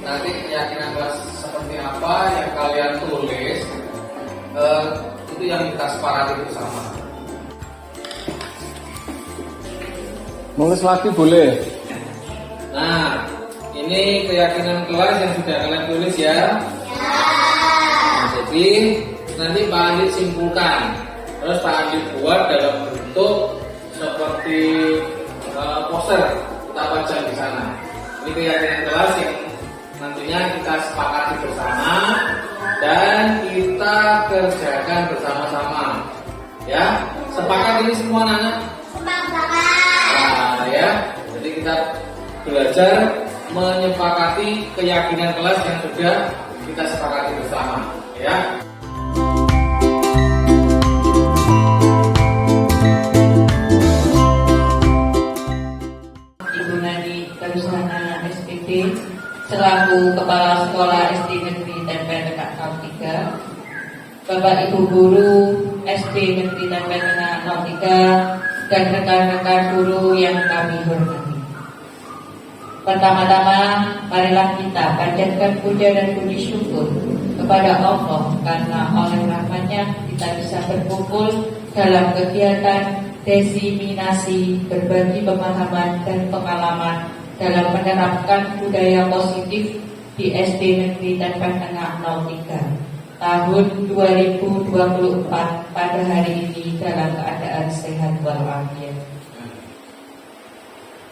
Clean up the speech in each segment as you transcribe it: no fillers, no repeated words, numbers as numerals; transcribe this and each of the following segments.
Nanti keyakinan kelas seperti apa yang kalian tulis, itu yang kita sepakati bersama. Nulis lagi boleh. Nah, ini keyakinan kelas yang sudah kalian tulis ya. Nah, jadi nanti Pak Andi simpulkan, terus Pak Andi buat dalam bentuk seperti poster, kita pajang di sana. Ini keyakinan kelas yang nantinya kita sepakati bersama dan kita kerjakan bersama-sama. Ya, sepakat ini semua anak? Nah, ya. Jadi kita belajar menyepakati keyakinan kelas yang sudah kita sepakati bersama, ya. Ibu Nadi Karusana SPD selaku Kepala Sekolah SD Negeri Tempel Tengah 03, Bapak Ibu Guru SD Negeri Tempel Tengah 03 dan rekan-rekan guru yang kami hormati. Pertama-tama, marilah kita panjatkan puja dan puji syukur kepada Allah karena oleh rahmat-Nya kita bisa berkumpul dalam kegiatan diseminasi berbagi pemahaman dan pengalaman dalam menerapkan budaya positif di SD Negeri Tempel Tengah 03 tahun 2024 pada hari ini dalam keadaan sehat walafiat.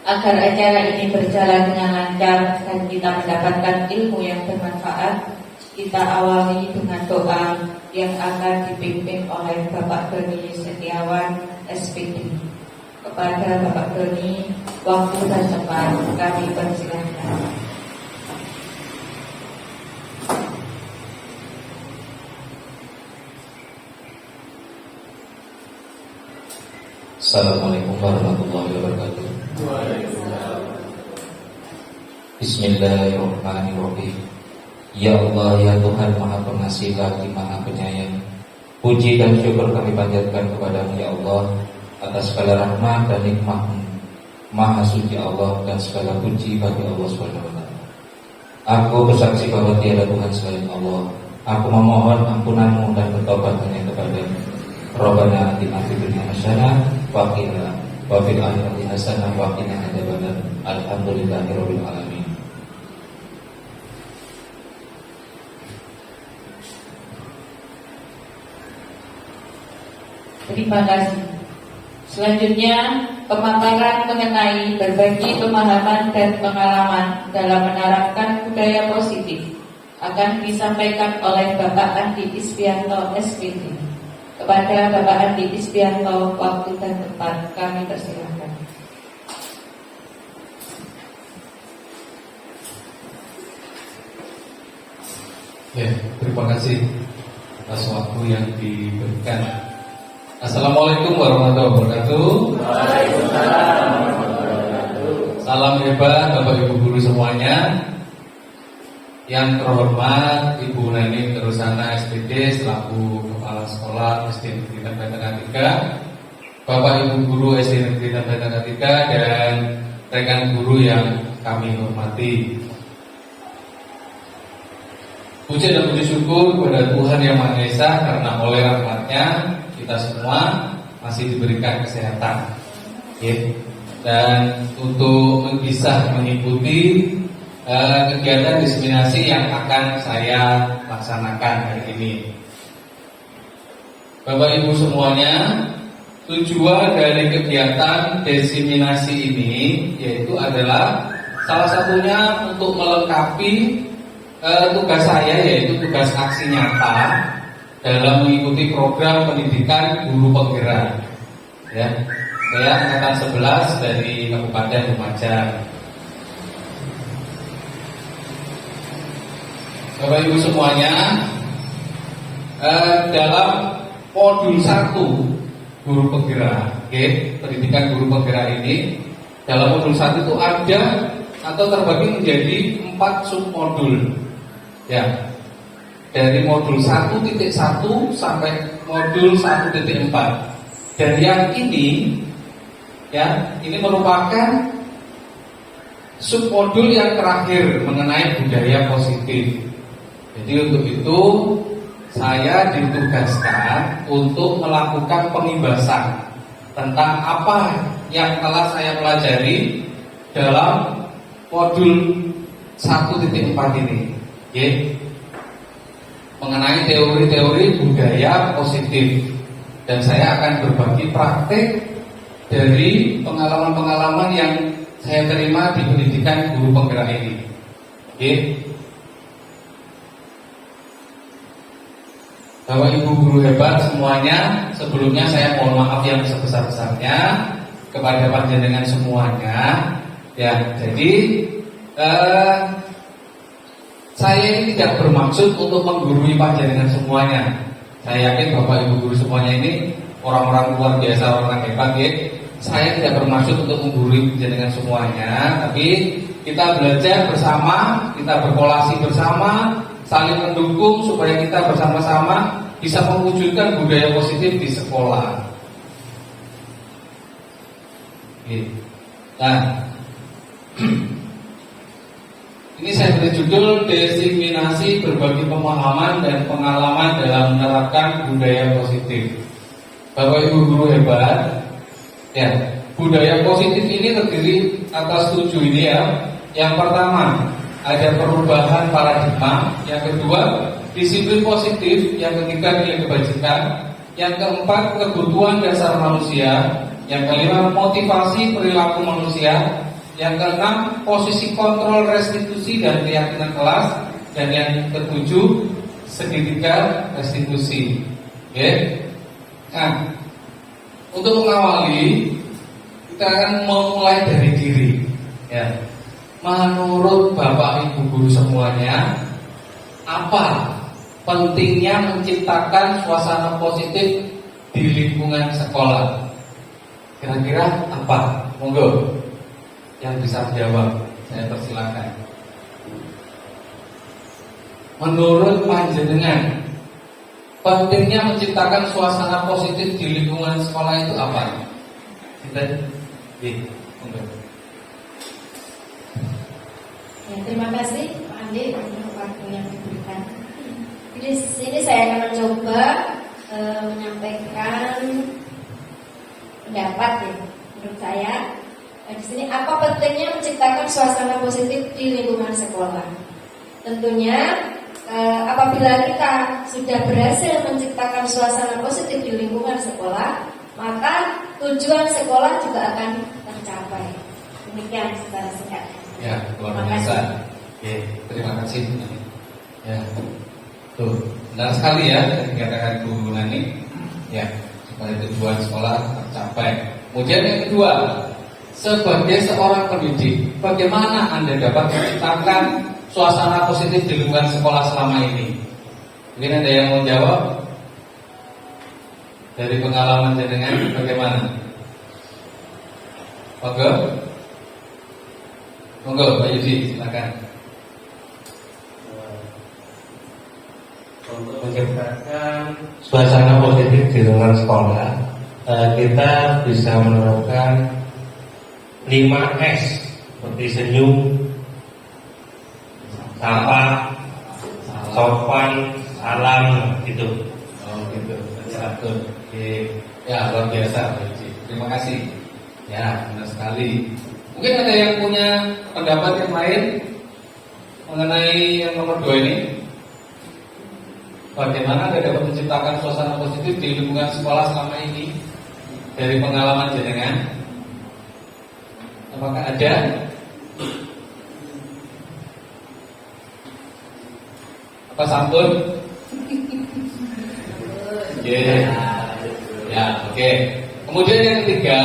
Agar acara ini berjalan dengan lancar dan kita mendapatkan ilmu yang bermanfaat, kita awali dengan doa yang akan dipimpin oleh Bapak Doni Setiawan SPD. Kepada Bapak Doni, waktu dan tempat kami persilahkan. Assalamualaikum warahmatullahi wabarakatuh. Bismillahirrahmanirrahim. Ya Allah, ya Tuhan Maha Pengasih lagi Maha Penyayang, puji dan syukur kami panjatkan kepadamu ya Allah atas segala rahmat dan nikmat-Mu. Maha suci Allah dan segala puji bagi Allah SWT. Aku bersaksi bahwa tiada Tuhan selain Allah. Aku memohon ampunan-Mu dan bertobat hanya kepada-Mu. Rabbana atina fid dunya hasanah wa qina wa fil akhirati hasanah wa qina adzabannar. Alhamdulillahirabbil alamin. Terima kasih. Selanjutnya, pemaparan mengenai berbagi pemahaman dan pengalaman dalam menerapkan budaya positif akan disampaikan oleh Bapak Andi Isbianto SPD. Kepada Bapak Andi Isbianto, waktu dan tempat kami persilahkan. Ya, terima kasih atas waktu yang diberikan. Assalamualaikum warahmatullahi wabarakatuh. Waalaikumsalam warahmatullahi wabarakatuh. Salam hebat Bapak Ibu guru semuanya. Yang terhormat Ibu Nani Karusana SPD selaku Kepala Sekolah SD Negeri Tempel Tengah 3, Bapak Ibu Guru SD Negeri Tempel Tengah 3 dan rekan guru yang kami hormati. Puji dan puji syukur kepada Tuhan Yang Maha Esa karena oleh rahmat-Nya kita semua masih diberikan kesehatan. Dan untuk bisa mengikuti kegiatan diseminasi yang akan saya laksanakan hari ini. Bapak Ibu semuanya, tujuan dari kegiatan diseminasi ini yaitu adalah salah satunya untuk melengkapi tugas saya yaitu tugas aksi nyata dalam mengikuti program pendidikan guru penggerak. Ya, saya angkatan 11 dari Kabupaten Lumajang. Bapak Ibu semuanya, dalam modul 1 guru penggerak, pendidikan guru penggerak ini, dalam modul 1 itu ada atau terbagi menjadi 4 submodul. Ya. Dari modul 1.1 sampai modul 1.4. Dan yang ini merupakan submodul yang terakhir mengenai budaya positif. Jadi untuk itu saya ditugaskan untuk melakukan pembahasan tentang apa yang telah saya pelajari dalam modul 1.4 ini, mengenai teori-teori budaya positif. Dan saya akan berbagi praktek dari pengalaman-pengalaman yang saya terima di pendidikan guru penggerak ini. Bapak Ibu guru hebat semuanya, sebelumnya saya mohon maaf yang sebesar-besarnya kepada panjenengan semuanya. Ya, jadi saya ini tidak bermaksud untuk menggurui panjenengan semuanya. Saya yakin Bapak Ibu guru semuanya ini orang-orang luar biasa, orang hebat, ya. Saya tidak bermaksud untuk menggurui panjenengan semuanya, tapi kita belajar bersama, kita berkolasi bersama, saling mendukung supaya kita bersama-sama bisa mewujudkan budaya positif di sekolah. Nah, ini saya beri judul diseminasi berbagi pemahaman dan pengalaman dalam menerapkan budaya positif. Bapak Ibu guru hebat, ya, budaya positif ini terdiri atas 7 ini ya. Yang pertama, ada perubahan paradigma. Yang kedua, disiplin positif. Yang ketiga, nilai kebajikan. Yang keempat, kebutuhan dasar manusia. Yang kelima, motivasi perilaku manusia. Yang keenam, posisi kontrol restitusi dan keyakinan kelas. Dan yang ketujuh, segitiga restitusi. Oke. Nah, untuk mengawali, kita akan memulai dari diri. Ya. Menurut Bapak Ibu guru semuanya, apa pentingnya menciptakan suasana positif di lingkungan sekolah? Kira-kira apa? Monggo yang bisa jawab, saya persilakan. Menurut panjenengan, pentingnya menciptakan suasana positif di lingkungan sekolah itu apa? Kita, monggo. Ya, terima kasih Pak Andi untuk waktu yang diberikan. Di sini saya akan mencoba menyampaikan pendapat ya, menurut saya. Di sini apa pentingnya menciptakan suasana positif di lingkungan sekolah? Tentunya apabila kita sudah berhasil menciptakan suasana positif di lingkungan sekolah, maka tujuan sekolah juga akan tercapai. Demikian secara singkat. Ya, luar biasa. Oke, terima kasih. Ya, tuh, benar sekali ya yang dikatakan Bu Nani. Ya, supaya tujuan sekolah tercapai. Kemudian yang kedua, sebagai seorang pendidik, bagaimana Anda dapat menciptakan suasana positif di lingkungan sekolah selama ini? Mungkin ada yang mau jawab? Dari pengalaman jenengan bagaimana? Monggo, Pak Yudi, silakan. Untuk menciptakan suasana positif di lingkungan sekolah, kita bisa menerapkan 5S seperti senyum, sapa, sopan, salam, gitu. Oh gitu, betul. Ya, luar biasa, Pak Yudi. Terima kasih. Ya, benar sekali. Mungkin ada yang punya pendapat yang lain mengenai yang nomor 2 ini. Bagaimana Anda dapat menciptakan suasana positif di lingkungan sekolah selama ini dari pengalaman jenengan? Apakah ada? Pak Santun? Oke. Ya, oke. Kemudian yang ketiga,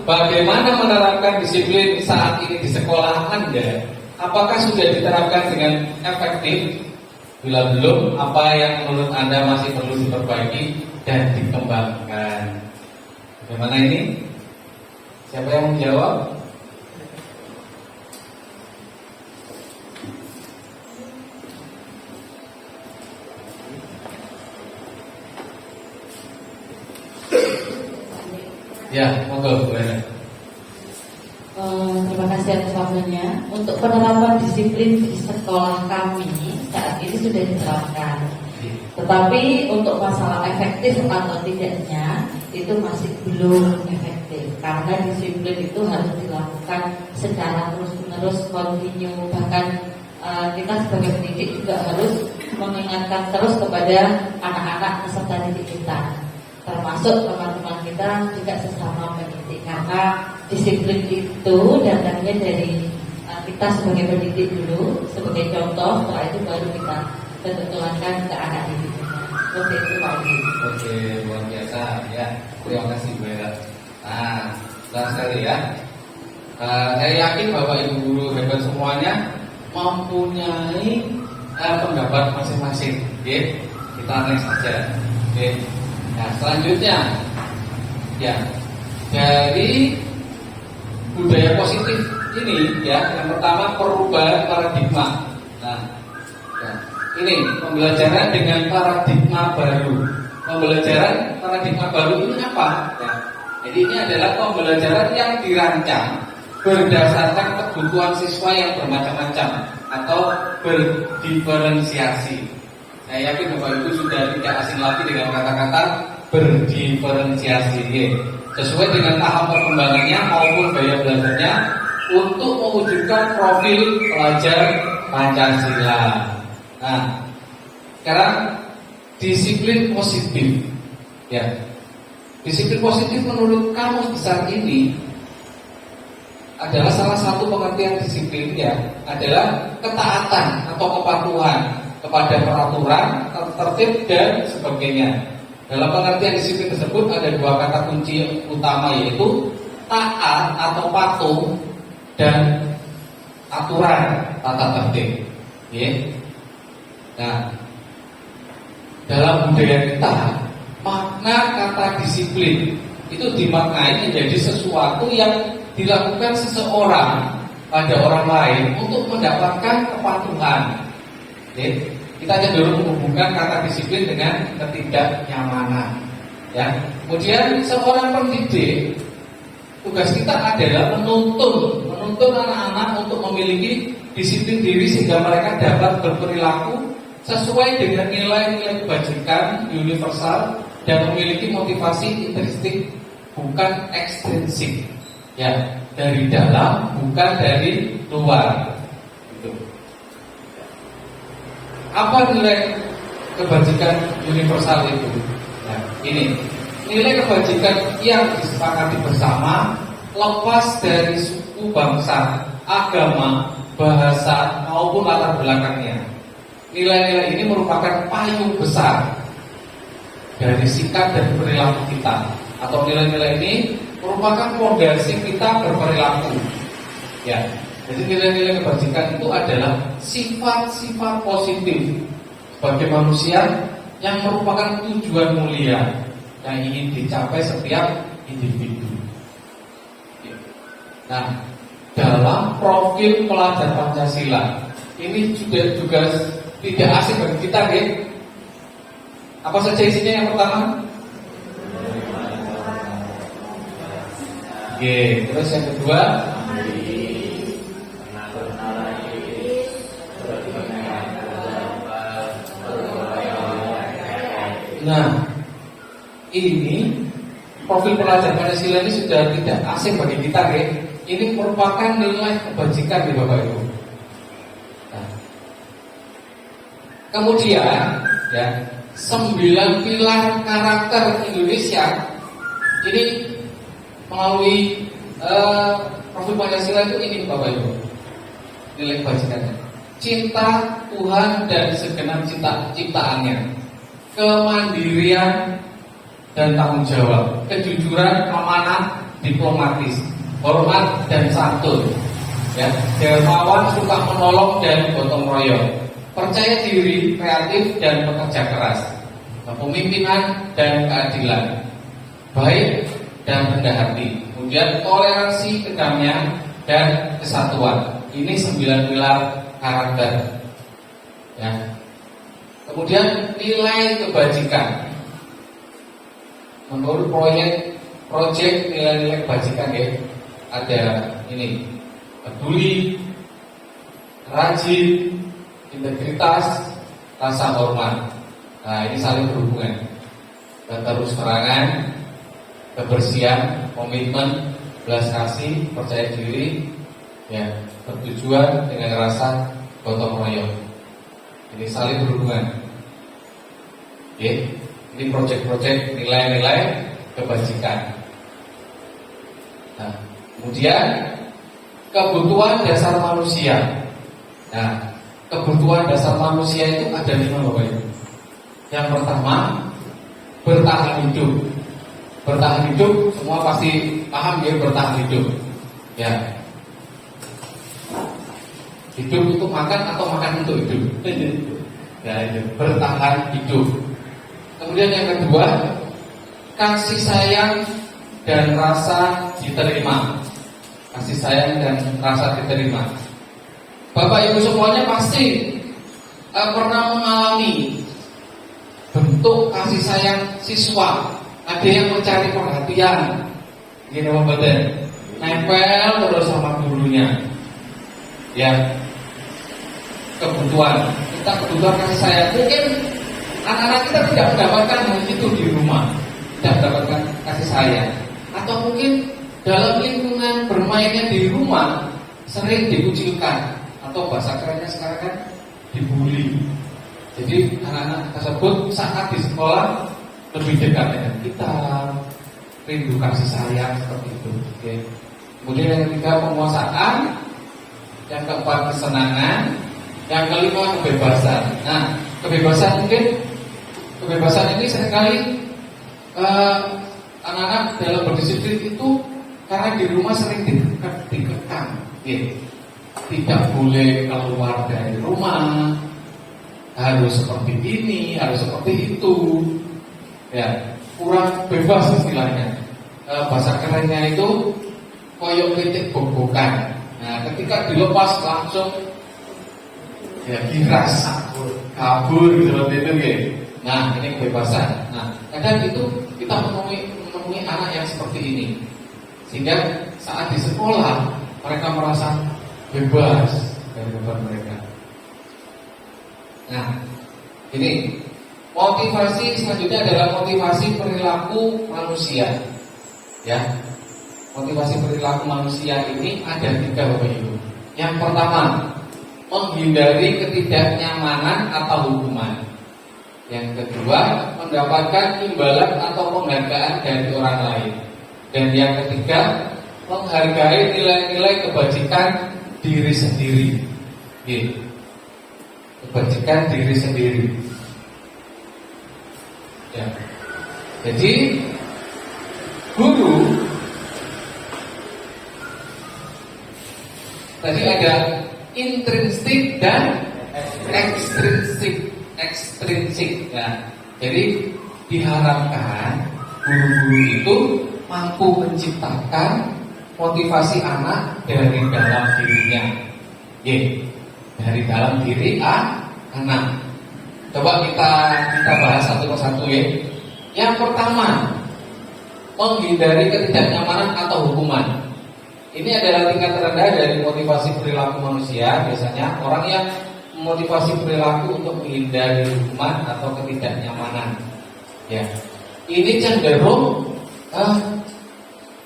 bagaimana menerapkan disiplin saat ini di sekolah Anda? Apakah sudah diterapkan dengan efektif? Bila belum, apa yang menurut Anda masih perlu diperbaiki dan dikembangkan? Bagaimana ini? Siapa yang menjawab? Ya, monggo Bu Ena. Terima kasih atas waktunya. Untuk penerapan disiplin di sekolah kami saat ini sudah diterapkan. Tetapi untuk masalah efektif atau tidaknya itu masih belum efektif karena disiplin itu harus dilakukan secara terus-menerus, kontinu. Bahkan kita sebagai pendidik juga harus mengingatkan terus kepada anak-anak peserta didik kita, termasuk teman-teman kita juga sesama pendidik, karena disiplin itu datangnya dari kita sebagai pendidik dulu, sebagai contoh, setelah itu baru kita tentukan ke anak didiknya. Seperti itu Pak Ibu. Oke, luar biasa ya. Terima kasih Bu Ella. Nah, benar sekali ya. Saya yakin Bapak Ibu guru hebat semuanya mempunyai pendapat masing-masing. Oke, kita next saja. Oke. Nah, selanjutnya ya, dari budaya positif ini ya, yang pertama perubahan paradigma. Nah, ya, ini pembelajaran dengan paradigma baru. Pembelajaran paradigma baru ini apa? Ya, jadi ini adalah pembelajaran yang dirancang berdasarkan kebutuhan siswa yang bermacam-macam atau berdiferensiasi. Saya yakin Bapak Ibu sudah tidak asing lagi dengan kata-kata berdiferensiasi, ya. Sesuai dengan tahap perkembangannya maupun gaya belajarnya untuk mewujudkan profil pelajar Pancasila. Nah, sekarang disiplin positif, ya. Disiplin positif menurut Kamus Besar ini adalah salah satu pengertian disiplin, ya, adalah ketaatan atau kepatuhan kepada peraturan, tertib dan sebagainya. Dalam pengertian disiplin tersebut ada dua kata kunci utama, yaitu taat atau patuh dan aturan tata tertib. Ya. Nah, dalam budaya kita, makna kata disiplin itu dimaknai menjadi sesuatu yang dilakukan seseorang pada orang lain untuk mendapatkan kepatuhan. Kita cenderung menghubungkan kata disiplin dengan ketidaknyamanan. Ya. Kemudian seorang pendidik, tugas kita adalah menuntun anak-anak untuk memiliki disiplin diri sehingga mereka dapat berperilaku sesuai dengan nilai-nilai kebajikan universal dan memiliki motivasi intrinsik bukan ekstrinsik. Ya, dari dalam bukan dari luar. Apa nilai kebajikan universal itu? Nah, ini nilai kebajikan yang disepakati bersama, lepas dari suku, bangsa, agama, bahasa maupun latar belakangnya. Nilai-nilai ini merupakan payung besar dari sikap dan perilaku kita, atau nilai-nilai ini merupakan fondasi kita berperilaku. Ya. Jadi nilai-nilai kebajikan itu adalah sifat-sifat positif sebagai manusia yang merupakan tujuan mulia yang ingin dicapai setiap individu. Nah, dalam profil pelajar Pancasila ini juga tidak asing bagi kita, ya. Apa saja isinya yang pertama? Oke, terus yang kedua? Nah, ini profil pelajar Pancasila ini sudah tidak asing bagi kita, ya. Ini merupakan nilai kebajikan di Bapak Ibu. Nah, kemudian, ya, 9 pilar karakter Indonesia ini melalui profil Pancasila itu ini Bapak Ibu, nilai kebajikannya. cinta Tuhan dan segenap ciptaannya, kemandirian dan tanggung jawab, kejujuran, amanah, diplomatis, hormat dan santun, ya, dermawan, suka menolong dan gotong royong, percaya diri, kreatif dan bekerja keras, kepemimpinan dan keadilan, baik dan rendah hati, kemudian toleransi, kedamaian dan kesatuan. Ini 9 pilar karakter. Ya. Kemudian nilai kebajikan. Menurut proyek nilai-nilai kebajikan ya, ada ini peduli, rajin, integritas, rasa hormat. Nah, ini saling berhubungan. Terus terangan, kebersihan, komitmen, belas kasih, percaya diri, ya, bertujuan dengan rasa gotong royong. Ini saling berhubungan. Oke, ini proyek-proyek nilai-nilai kebajikan. Nah, kemudian kebutuhan dasar manusia. Nah, kebutuhan dasar manusia itu ada 5 Bapak Ibu. Yang pertama, bertahan hidup. Bertahan hidup, semua pasti paham ya, bertahan hidup. Ya. Hidup itu makan atau makan untuk hidup. Ya, itu bertahan hidup. Kemudian yang kedua, kasih sayang dan rasa diterima. Kasih sayang dan rasa diterima. Bapak Ibu semuanya pasti pernah mengalami bentuk kasih sayang siswa. Ada yang mencari perhatian, gini Bapak, nempel terus sama gurunya. Ya, kebutuhan kasih sayang. Mungkin anak-anak kita tidak mendapatkan hal itu di rumah, tidak mendapatkan kasih sayang, atau mungkin dalam lingkungan bermainnya di rumah sering dikucilkan, atau bahasa kerennya sekarang kan dibully. Jadi anak-anak tersebut saat di sekolah lebih dekat dengan kita, rindu kasih sayang seperti itu. Oke. Kemudian yang ketiga, penguasaan. Yang keempat, kesenangan. Yang kelima, kebebasan. Nah, kebebasan ini seringkali anak-anak dalam berdisiplin itu karena di rumah sering dikekang. Tidak boleh keluar dari rumah, harus seperti ini, harus seperti itu. Ya, kurang bebas istilahnya. Bahasa kerennya itu koyok titik bobokan. Nah, ketika dilepas langsung ya giras, kabur seperti itu ya. Nah, ini kebebasan. Nah, kadang itu kita menemui anak yang seperti ini, sehingga saat di sekolah mereka merasa bebas dari beban mereka. Nah, ini motivasi selanjutnya adalah motivasi perilaku manusia. Ya, motivasi perilaku manusia ini ada 3 Bapak Ibu. Yang pertama, menghindari ketidaknyamanan atau hukuman. Yang kedua, mendapatkan imbalan atau penghargaan dari orang lain. Dan yang ketiga, menghargai nilai-nilai kebajikan diri sendiri. Kebajikan diri sendiri. Ya. Jadi guru tadi ada intrinsik dan ekstrinsik. Ya. Jadi diharapkan guru-guru itu mampu menciptakan motivasi anak dari dalam dirinya. Dari dalam diri anak. Coba kita bahas satu persatu ya. Yang pertama, menghindari ketidaknyamanan atau hukuman. Ini adalah tingkat terendah dari motivasi perilaku manusia. Biasanya orang yang memotivasi perilaku untuk menghindari hukuman atau ketidaknyamanan. Ya, ini cenderung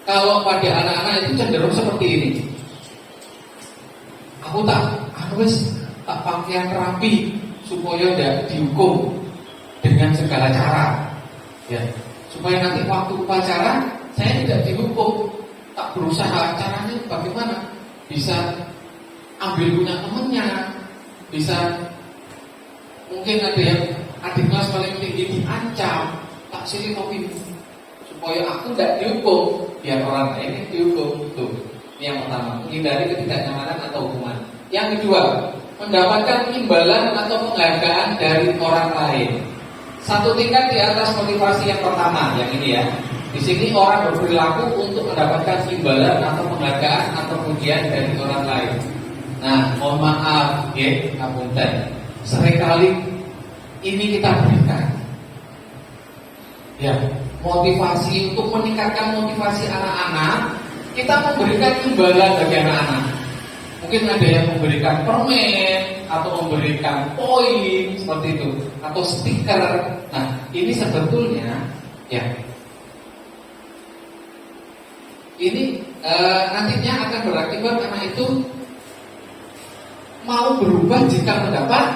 kalau pada anak-anak itu cenderung seperti ini. Aku tak pakaian rapi supaya tidak dihukum dengan segala cara, ya, supaya nanti waktu upacara saya tidak dihukum. Tak berusaha caranya bagaimana bisa ambil punya temennya, bisa mungkin ada yang adik kelas paling tinggi diancam, tak sini kopi supaya aku tidak dihukum, biar orang lain yang dihukum. Itu ini yang pertama, menghindari ketidaknyamanan atau hukuman. Yang kedua, mendapatkan imbalan atau penghargaan dari orang lain. Satu tingkat di atas motivasi yang pertama, yang ini ya. Di sini orang berperilaku untuk mendapatkan imbalan atau penghargaan atau pujian dari orang lain. Nah, mohon maaf, ya, ngapunten. Seringkali ini kita berikan, ya, motivasi untuk meningkatkan motivasi anak-anak. Kita memberikan imbalan bagi anak-anak. Mungkin ada yang memberikan permen atau memberikan poin seperti itu atau stiker. Nah, ini sebetulnya, ya. Ini nantinya akan berakibat karena itu mau berubah jika mendapat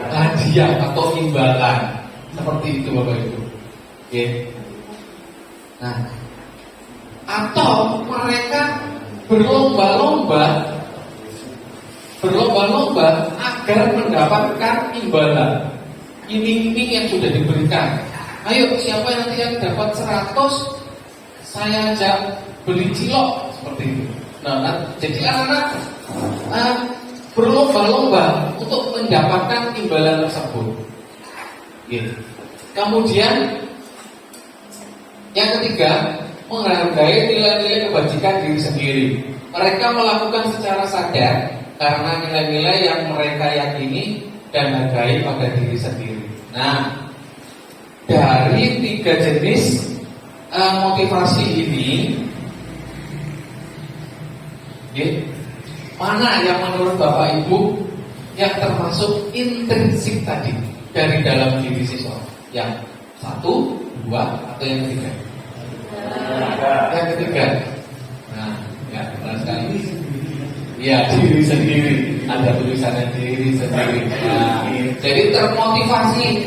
hadiah atau imbalan seperti itu Bapak Ibu. Oke. Nah, atau mereka berlomba-lomba agar mendapatkan imbalan. Iming-iming yang sudah diberikan. Ayo, siapa yang nanti yang dapat 100, saya ajak beli cilok seperti itu. Nah, jadi anak-anak berlomba-lomba untuk mendapatkan imbalan tersebut. Gitu. Kemudian yang ketiga, menghargai nilai-nilai kebajikan diri sendiri. Mereka melakukan secara sadar karena nilai-nilai yang mereka yakini dan hargai pada diri sendiri. Nah, dari 3 jenis motivasi ini, mana yang menurut Bapak Ibu yang termasuk intrinsik tadi dari dalam diri siswa? Yang 1, 2, atau yang ketiga? Yang ketiga. Nah, ya benar sekali. Ya, diri sendiri. Ada tulisannya diri sendiri. Nah, jadi termotivasi.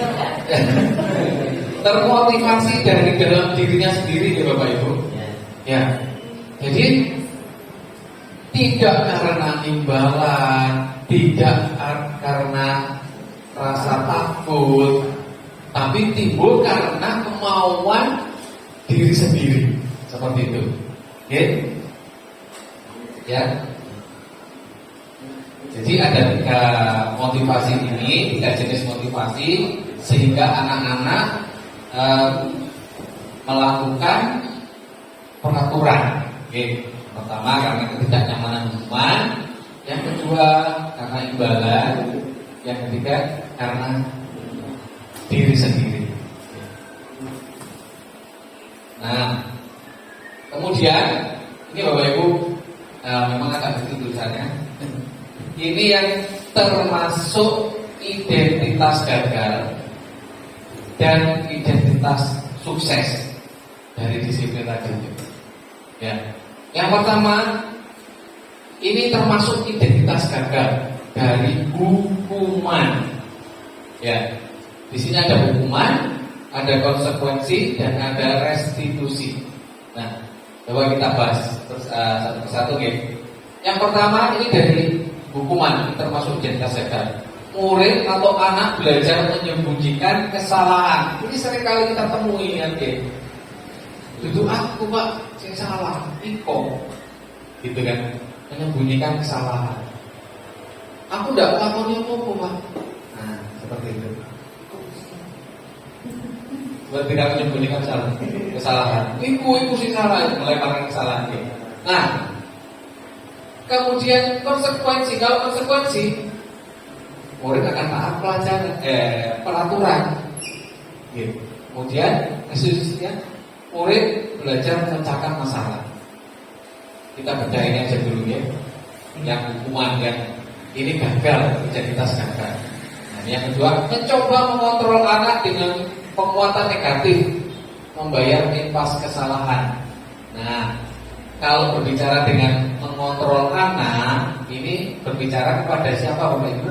Termotivasi dari dalam dirinya sendiri ya Bapak Ibu. Ya. Jadi tidak karena imbalan, tidak karena rasa takut, tapi timbul karena kemauan diri sendiri. Seperti itu. Oke? Ya. Jadi ada 3 motivasi ini, 3 jenis motivasi, sehingga anak-anak melakukan peraturan. Oke. Pertama karena ketidaknyamanan hukuman, yang kedua karena imbalan, yang ketiga karena diri sendiri. Nah, kemudian ini Bapak Ibu memang agak begitu tulisannya. Ini yang termasuk identitas gagal dan identitas sukses dari disiplin tadi. Ya. Yang pertama, ini termasuk identitas gagal dari hukuman. Ya, di sini ada hukuman, ada konsekuensi, dan ada restitusi. Nah, coba kita bahas satu persatu, ya. Yang pertama ini dari hukuman, ini termasuk identitas gagal. Murid atau anak belajar menyembunyikan kesalahan. Ini seringkali kita temui, ya, itu aku Pak, saya salah, iko, gitu kan, menyembunyikan kesalahan. Aku tidak melakukan apa-apa Pak. Nah, seperti itu. Tidak menyembunyikan kesalahan. Iku sih salah, melemparkan kesalahan. Nah, kemudian konsekuensi. Kalau konsekuensi, murid akan taat pelajaran, peraturan. Gitu. Kemudian restitusinya, murid belajar memecahkan masalah. Kita baca ini aja dulu ya. Yang hukuman yang ini gagal, identitas gagal. Nah, yang kedua, mencoba mengontrol anak dengan penguatan negatif, membayar impas kesalahan. Nah, kalau berbicara dengan mengontrol anak, ini berbicara kepada siapa Bapak Ibu?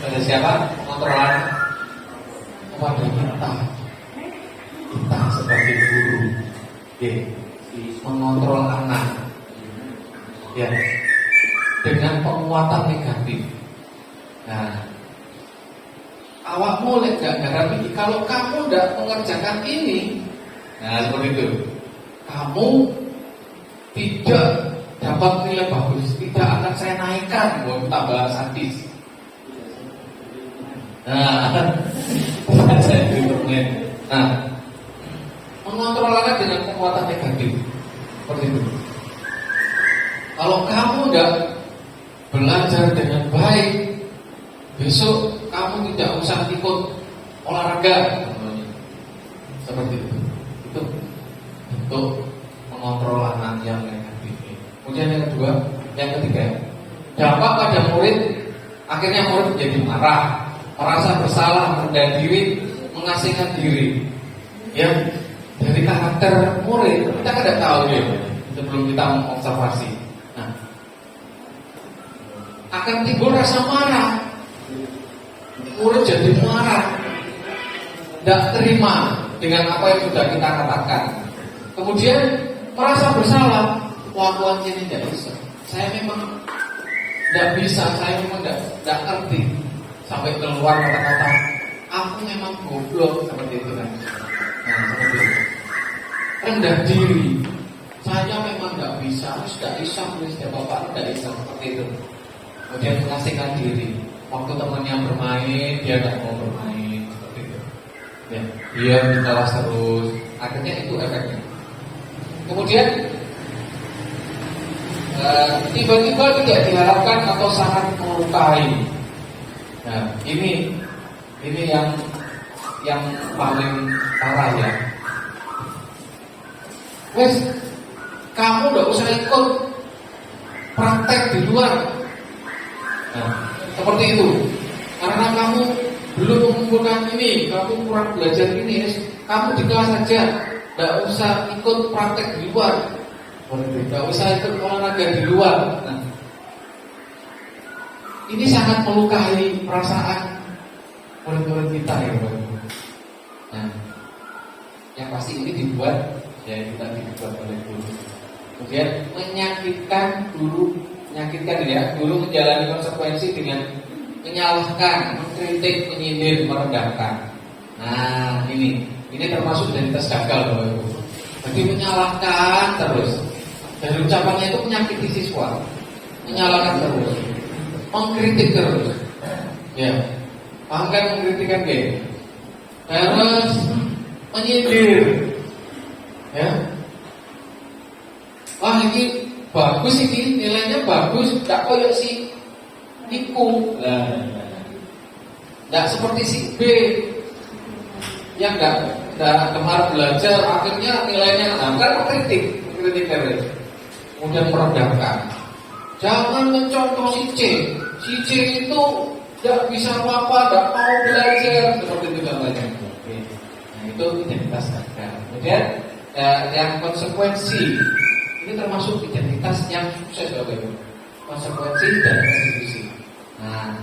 Pada siapa? Mengontrol anak? Kepada kita sebagai guru, mengontrol anak. ya, dengan penguatan negatif. Nah, awakmu lek gak garap ini, kalau kamu tidak mengerjakan ini, nah seperti itu, kamu tidak dapat nilai bagus, tidak akan saya naikkan, buat tambah sadis. Nah, nah, mengontrol anak dengan penguatan negatif, seperti itu. Kalau kamu tidak belajar dengan baik, besok kamu tidak usah ikut olahraga, seperti itu. Itu untuk mengontrol anak yang negatif. Kemudian yang kedua, yang ketiga, dampak pada murid, akhirnya murid menjadi marah, merasa bersalah, merendah diri, mengasingkan diri. Ya, dari karakter murid kita tidak tahu ya, sebelum kita mengobservasi. Nah, akan timbul rasa marah. Murid jadi marah, tidak terima dengan apa yang sudah kita katakan. Kemudian merasa bersalah, wah ini tidak bisa. Saya memang tidak bisa, saya memang tidak ngerti. Sampai keluar kata-kata, aku memang goblok, seperti itu kan. Nah, seperti itu. Rendah diri, saya memang tidak bisa, tidak bisa, bapak tidak bisa, seperti itu. Kemudian mengasingkan diri. Waktu temannya bermain, dia nggak mau bermain, seperti itu. Ya, dia di kelas terus, akhirnya itu efeknya. Kemudian tiba-tiba tidak diharapkan atau sangat melukai. Nah, ini yang paling parah ya. Wes, kamu nggak usah ikut praktek di luar. Nah, seperti itu. Karena kamu belum mengumpulkan ini, kamu kurang belajar ini, kamu di kelas saja, tidak usah ikut praktek di luar, tidak usah ikut olahraga di luar. Nah, ini sangat melukai perasaan murid-murid kita ya, Bapak. Nah, yang pasti ini dibuat ya kita dibuat oleh guru. Kemudian menyakitkan guru. Menyakitkan ya, guru menjalani konsekuensi dengan menyalahkan, mengkritik, menyindir, merendahkan. Nah, ini termasuk identitas gagal, Bapak Ibu. Jadi menyalahkan terus. Dari ucapannya itu menyakiti siswa, menyalahkan terus, mengkritik terus. Ya, paham kan mengkritikkan dia? Terus menyindir. Ya. Wah, ini bagus ini, nilainya bagus, tak koyok si Iku, tidak seperti si B yang tidak gemar belajar, akhirnya nilainya kan kritik terus, kemudian merendahkan. Jangan mencontoh si C itu tidak bisa apa-apa, tidak mau belajar, seperti itu namanya. Nah, itu identitas gagal. Kemudian yang konsekuensi. Ini termasuk identitas yang sukses, Bapak Ibu. Konsekuensi dan restitusi. Nah,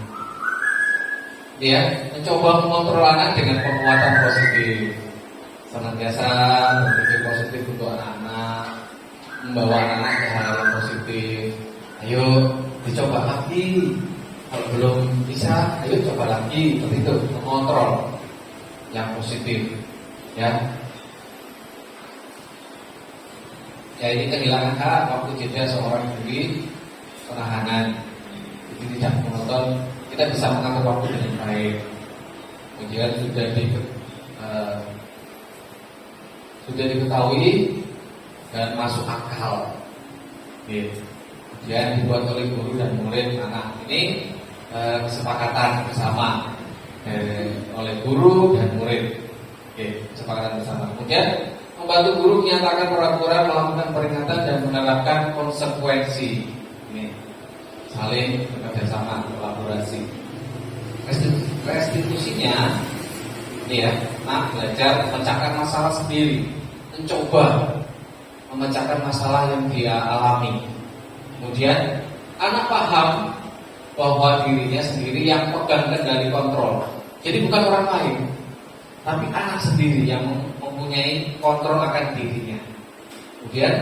dia mencoba mengontrol anak dengan penguatan positif, senantiasa berpikir positif untuk anak-anak, membawa anak ke hal yang positif. Ayo dicoba lagi. Kalau belum bisa, ayo coba lagi. Seperti itu, mengontrol yang positif. Ya. Ya, ini kehilangan hak waktu jeda seorang diri penahanan. Jadi tidak menonton, kita bisa mengatur waktu dengan baik. Kemudian sudah diketahui dan masuk akal. Kemudian dibuat oleh guru dan murid anak ini kesepakatan bersama oleh guru dan murid. Kesepakatan bersama. Kemudian membantu guru menyatakan peraturan, melakukan peringatan dan menerapkan konsekuensi. Ini saling bekerjasama, kolaborasi. Restitusinya, ini ya, belajar memecahkan masalah sendiri, mencoba memecahkan masalah yang dia alami. Kemudian anak paham bahwa dirinya sendiri yang pegang kendali kontrol. Jadi bukan orang lain, tapi anak sendiri yang mempunyai kontrol akan dirinya. Kemudian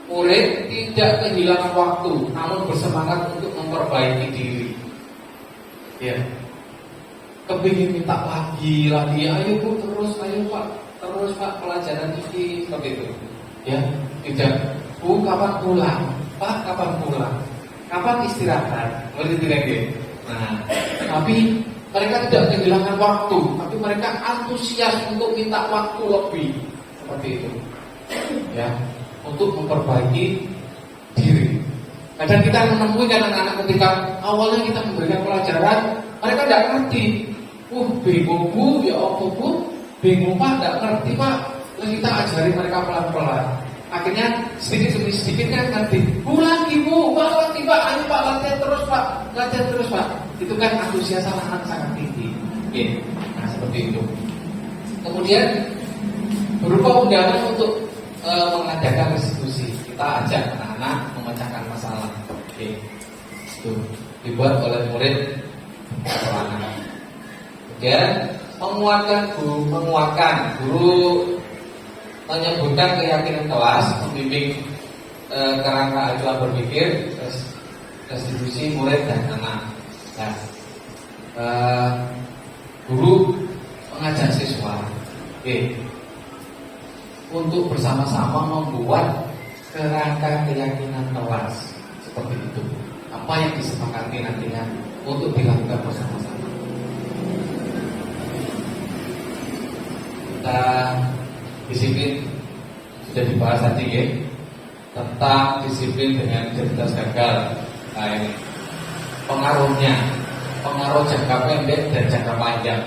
murid tidak kehilangan waktu, namun bersemangat untuk memperbaiki diri. Ya, kepingin minta lagi, ayo Bu, ayo Pak, pelajaran ini seperti itu. Ya, tidak, Bu kapan pulang, Pak kapan pulang, kapan istirahat, seperti itu kan? Nah, tapi mereka tidak kehilangan waktu, tapi mereka antusias untuk minta waktu lebih, seperti itu. Ya, untuk memperbaiki diri. Kadang kita menemui anak-anak ketika awalnya kita memberikan pelajaran, mereka tidak ngerti. Bingung Bu, ya apa Bu? Bingung Pak, tidak ngerti Pak. Lalu kita ajari mereka pelan-pelan. Akhirnya sedikit demi sedikit kan ngerti. Bu lagi Bu, lagi Pak, ayo Pak, latihan terus Pak. Itu kan antusias anak-anak sangat tinggi. Oke, nah seperti itu. Kemudian berupa undangan untuk mengadakan restitusi. Kita ajak anak-anak memecahkan masalah. Oke, itu dibuat oleh murid sekolah. Kemudian menguatkan guru menyebutkan keyakinan kelas, membimbing kerangka acuan berpikir, restitusi murid dan anak. Nah, guru mengajak siswa, untuk bersama-sama membuat kerangka keyakinan kelas seperti itu. Apa yang disepakati nantinya untuk dilakukan bersama-sama. Kita disiplin sudah dibahas tadi ya, tentang disiplin dengan cerdas gagal. Nah ini pengaruh jangka pendek dan jangka panjang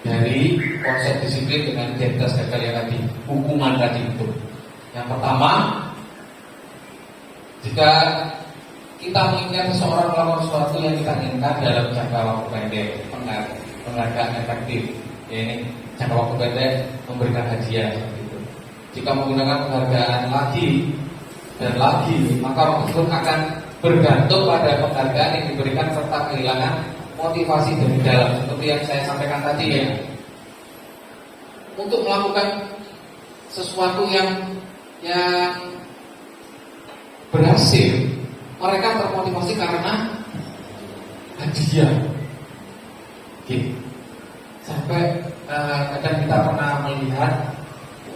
dari konsep disiplin dengan cerdas gagal yang tadi, hukuman tadi itu. Yang pertama, jika kita mengingat seseorang melakukan sesuatu yang kita inginkan dalam jangka waktu pendek, penghargaan efektif. Ini jangka waktu pendek memberikan hadiah seperti itu. Jika menggunakan penghargaan lagi dan lagi, maka orang tersebut akan bergantung pada penghargaan yang diberikan serta kehilangan motivasi dari dalam. Seperti yang saya sampaikan tadi ya, untuk melakukan sesuatu yang berhasil, mereka termotivasi karena hadiah. Sampai kadang kita pernah melihat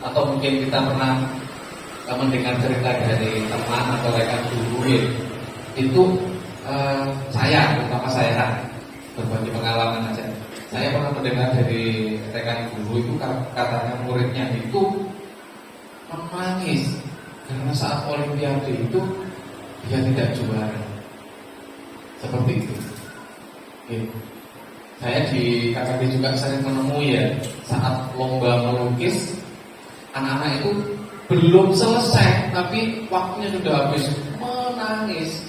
atau mungkin kita pernah mendengar cerita dari teman atau rekan guru ya, itu saya, terutama saya berbagi pengalaman aja. Saya pernah mendengar dari rekan guru itu katanya muridnya itu menangis karena saat olimpiade itu dia tidak juara. Seperti itu. Saya di KKD juga sering menemui ya, saat lomba melukis, anak-anak itu belum selesai, tapi waktunya sudah habis, menangis,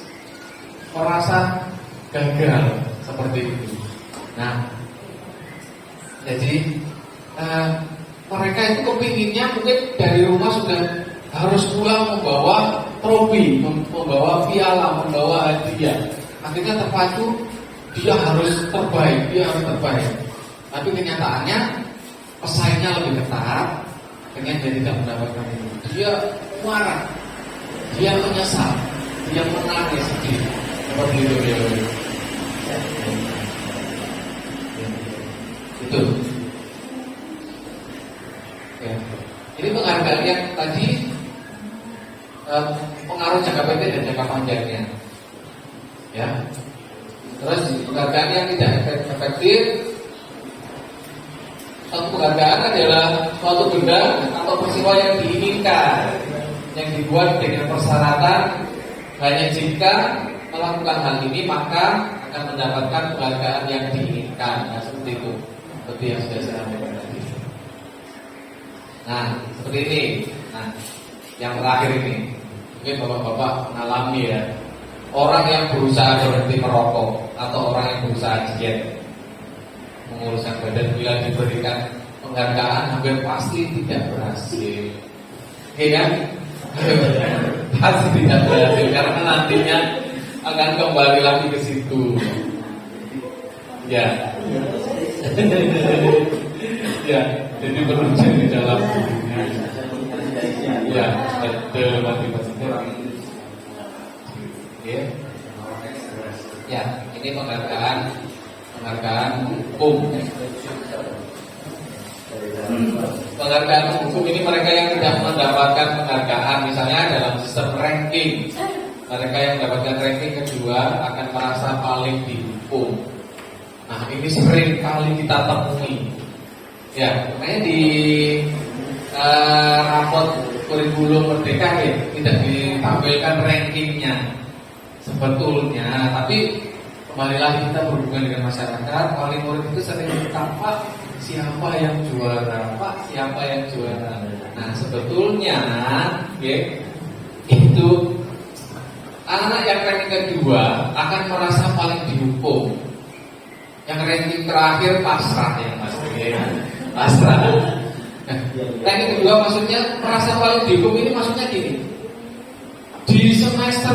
merasa gagal, seperti itu. Nah, jadi mereka itu kepinginnya mungkin dari rumah sudah harus pulang membawa trofi, membawa piala, membawa hadiah. Akhirnya terpacu, dia harus terbaik. Tapi kenyataannya pesaingnya lebih ketat, akhirnya dia tidak mendapatkan itu. Dia marah, dia menyesal, dia menangis sedih. Seperti itu ya. Itu. Ya. Ini penghargaan yang tadi pengaruh jangka pendek dan jangka panjangnya. Ya. Terus penghargaan yang tidak efektif. Suatu penghargaan adalah suatu benda atau peristiwa yang diinginkan, yang dibuat dengan persyaratan hanya jika melakukan hal ini maka akan mendapatkan penghargaan yang diinginkan. Nah, seperti itu, seperti yang sudah saya sampaikan tadi. Nah, seperti ini. Nah, yang terakhir ini, mungkin bapak-bapak mengalami ya, orang yang berusaha berhenti merokok atau orang yang berusaha diet, menguruskan badan, bila diberikan penghargaan hampir pasti tidak berhasil. Oke kan? Pasti tidak berhasil karena nantinya akan kembali lagi ke situ. Ya. Ya, jadi berusaha di dalam dirinya. Ya, betul. ini penghargaan hukum. Penghargaan hukum ini mereka yang tidak mendapatkan penghargaan, misalnya dalam sistem ranking. Mereka yang mendapatkan ranking kedua akan merasa paling dihukum. Nah, ini sering kali kita temui. Ya, makanya di rapot kurikulum merdeka ya tidak ditampilkan rankingnya sebetulnya, tapi kembali lagi kita berhubungan dengan masyarakat. Wali murid itu sering tampak siapa yang juara, Pak, siapa yang juara. Nah, sebetulnya ya, itu anak yang ranking kedua akan merasa paling dihukum. Yang ranking terakhir pasrah ya Mas, ya. Pasrah. Nah, ranking kedua maksudnya merasa paling dihukum ini maksudnya gini. Di semester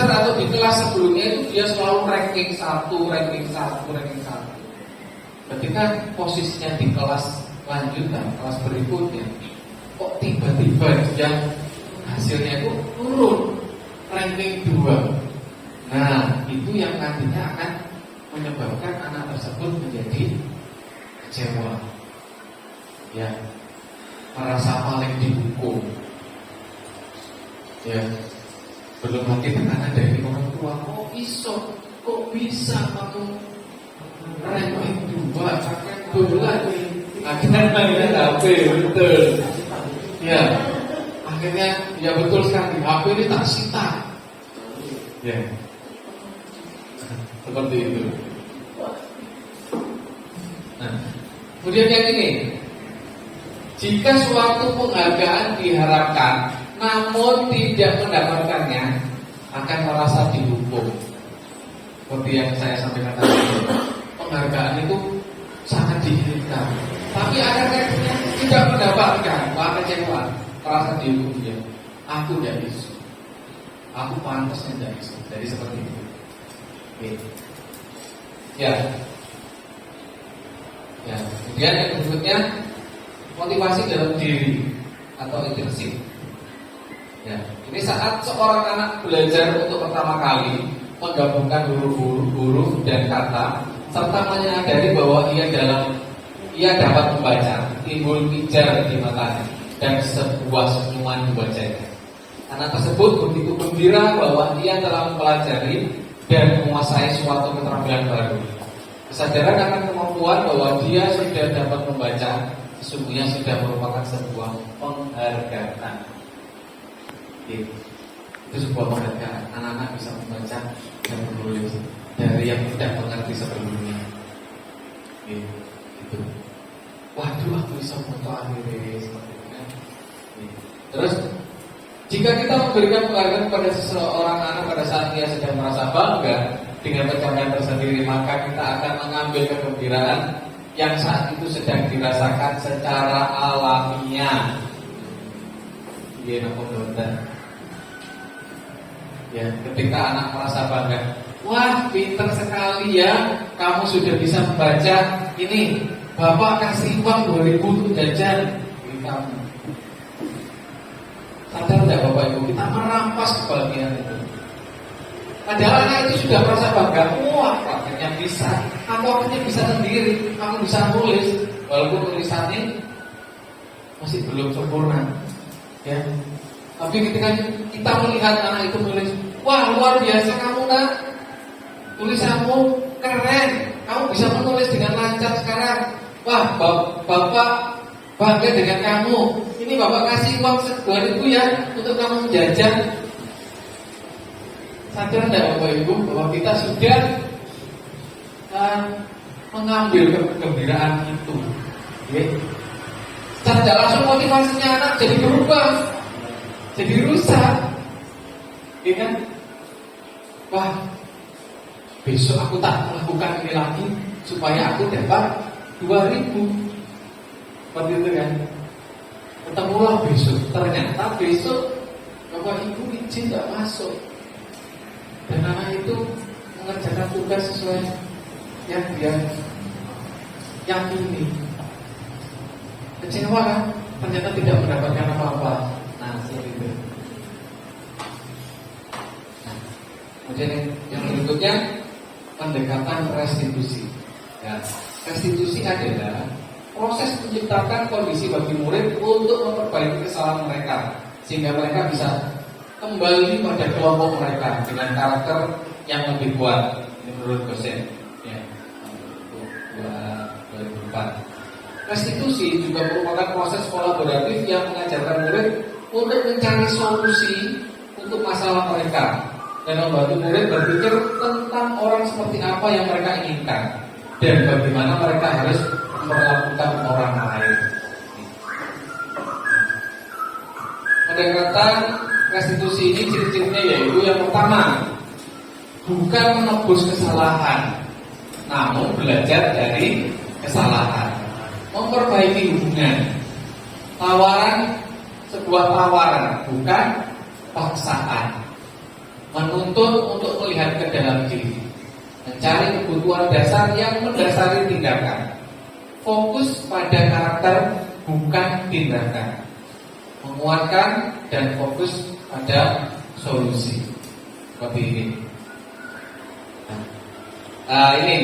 atau di kelas sebelumnya itu dia selalu ranking 1. Ketika posisinya di kelas lanjutan, kelas berikutnya, kok tiba-tiba dia hasilnya itu turun ranking 2. Nah, itu yang nantinya akan menyebabkan anak tersebut menjadi kecewa. Ya, merasa paling dihukum. Ya, belum lagi tekanan dari orang tua. Kok bisa kamu ranking 2 pakai bola nih? Akhirnya mainan HP, betul. Ya, akhirnya ya betul sekali. HP ini tak sita. Ya, seperti itu. Nah, kemudian yang ini, jika suatu penghargaan diharapkan namun tidak mendapatkannya, akan merasa dihukum. Seperti yang saya sampaikan tadi, penghargaan itu sangat diinginkan, tapi ada yang tidak mendapatkan, maka kecewa, merasa dihukum dia. Aku tidak bisa, aku pantasnya tidak bisa. Jadi seperti itu. Oke. Ya. Kemudian yang berikutnya, motivasi dalam diri atau intrinsic. Ya, ini saat seorang anak belajar untuk pertama kali menggabungkan huruf dan kata, serta menyadari bahwa ia dapat membaca, timbul pijar di matanya dan sebuah senyuman di wajahnya. Anak tersebut begitu gembira bahwa ia telah mempelajari dan menguasai suatu keterampilan baru. Kesadaran akan kemampuan bahwa dia sudah dapat membaca sesungguhnya sudah merupakan sebuah penghargaan. Itu sebuah penghargaan. Anak-anak bisa membaca dan menulis dari yang tidak mengerti sebelumnya. Gitu. Waduh, aku bisa foto akhirnya seperti itu. Terus, jika kita memberikan penghargaan kepada seseorang anak pada saat dia sedang merasa bangga dengan pencapaian tersendiri, maka kita akan mengambil kegembiraan yang saat itu sedang dirasakan secara alamiah. Ya, ketika anak merasa bangga, wah pinter sekali ya, kamu sudah bisa membaca. Ini bapak kasih uang 2.000 untuk jajan. Ini kamu sadar tidak bapak ibu, kita merampas kebahagiaan itu. Padahal anak itu sudah merasa bangga, wah akhirnya bisa, aku bisa sendiri, aku bisa nulis, walaupun tulisannya masih belum sempurna. Ya, tapi ketika kita melihat anak itu menulis, wah luar biasa kamu nak, tulisanmu keren, kamu bisa menulis dengan lancar sekarang. Wah bapak bangga dengan kamu. Ini bapak kasih uang 2.000 ya untuk kamu jajan. Sadar tidak bapak ibu bahwa kita sudah mengambil kegembiraan itu. Ya. Tidak langsung motivasinya anak jadi berubah, jadi rusak, ya kan? Wah, besok aku tak melakukan ini lagi supaya aku dapat 2.000. Seperti itu kan? Ketemulah besok, ternyata besok bapak ibu izin tidak masuk, dan anak itu mengerjakan tugas sesuai yang dia yakini. Kecewa kan? Ternyata tidak mendapatkan apa-apa. Nah, seperti itu. Nah, kemudian yang berikutnya, pendekatan restitusi. Ya, restitusi adalah proses menciptakan kondisi bagi murid untuk memperbaiki kesalahan mereka sehingga mereka bisa kembali pada kelompok mereka dengan karakter yang lebih kuat. Ini menurut dosen. Ya, 2004. Restitusi juga merupakan proses kolaboratif yang mengajarkan murid untuk mencari solusi untuk masalah mereka dan membantu murid berpikir tentang orang seperti apa yang mereka inginkan dan bagaimana mereka harus memperlakukan orang lain. Pendekatan restitusi ini ciri-cirinya yaitu yang pertama, bukan menebus kesalahan, namun belajar dari kesalahan, memperbaiki hubungan, sebuah tawaran, bukan paksaan, menuntut untuk melihat ke dalam diri, mencari kebutuhan dasar yang mendasari tindakan, fokus pada karakter bukan tindakan, menguatkan dan fokus pada solusi. Seperti ini. Ini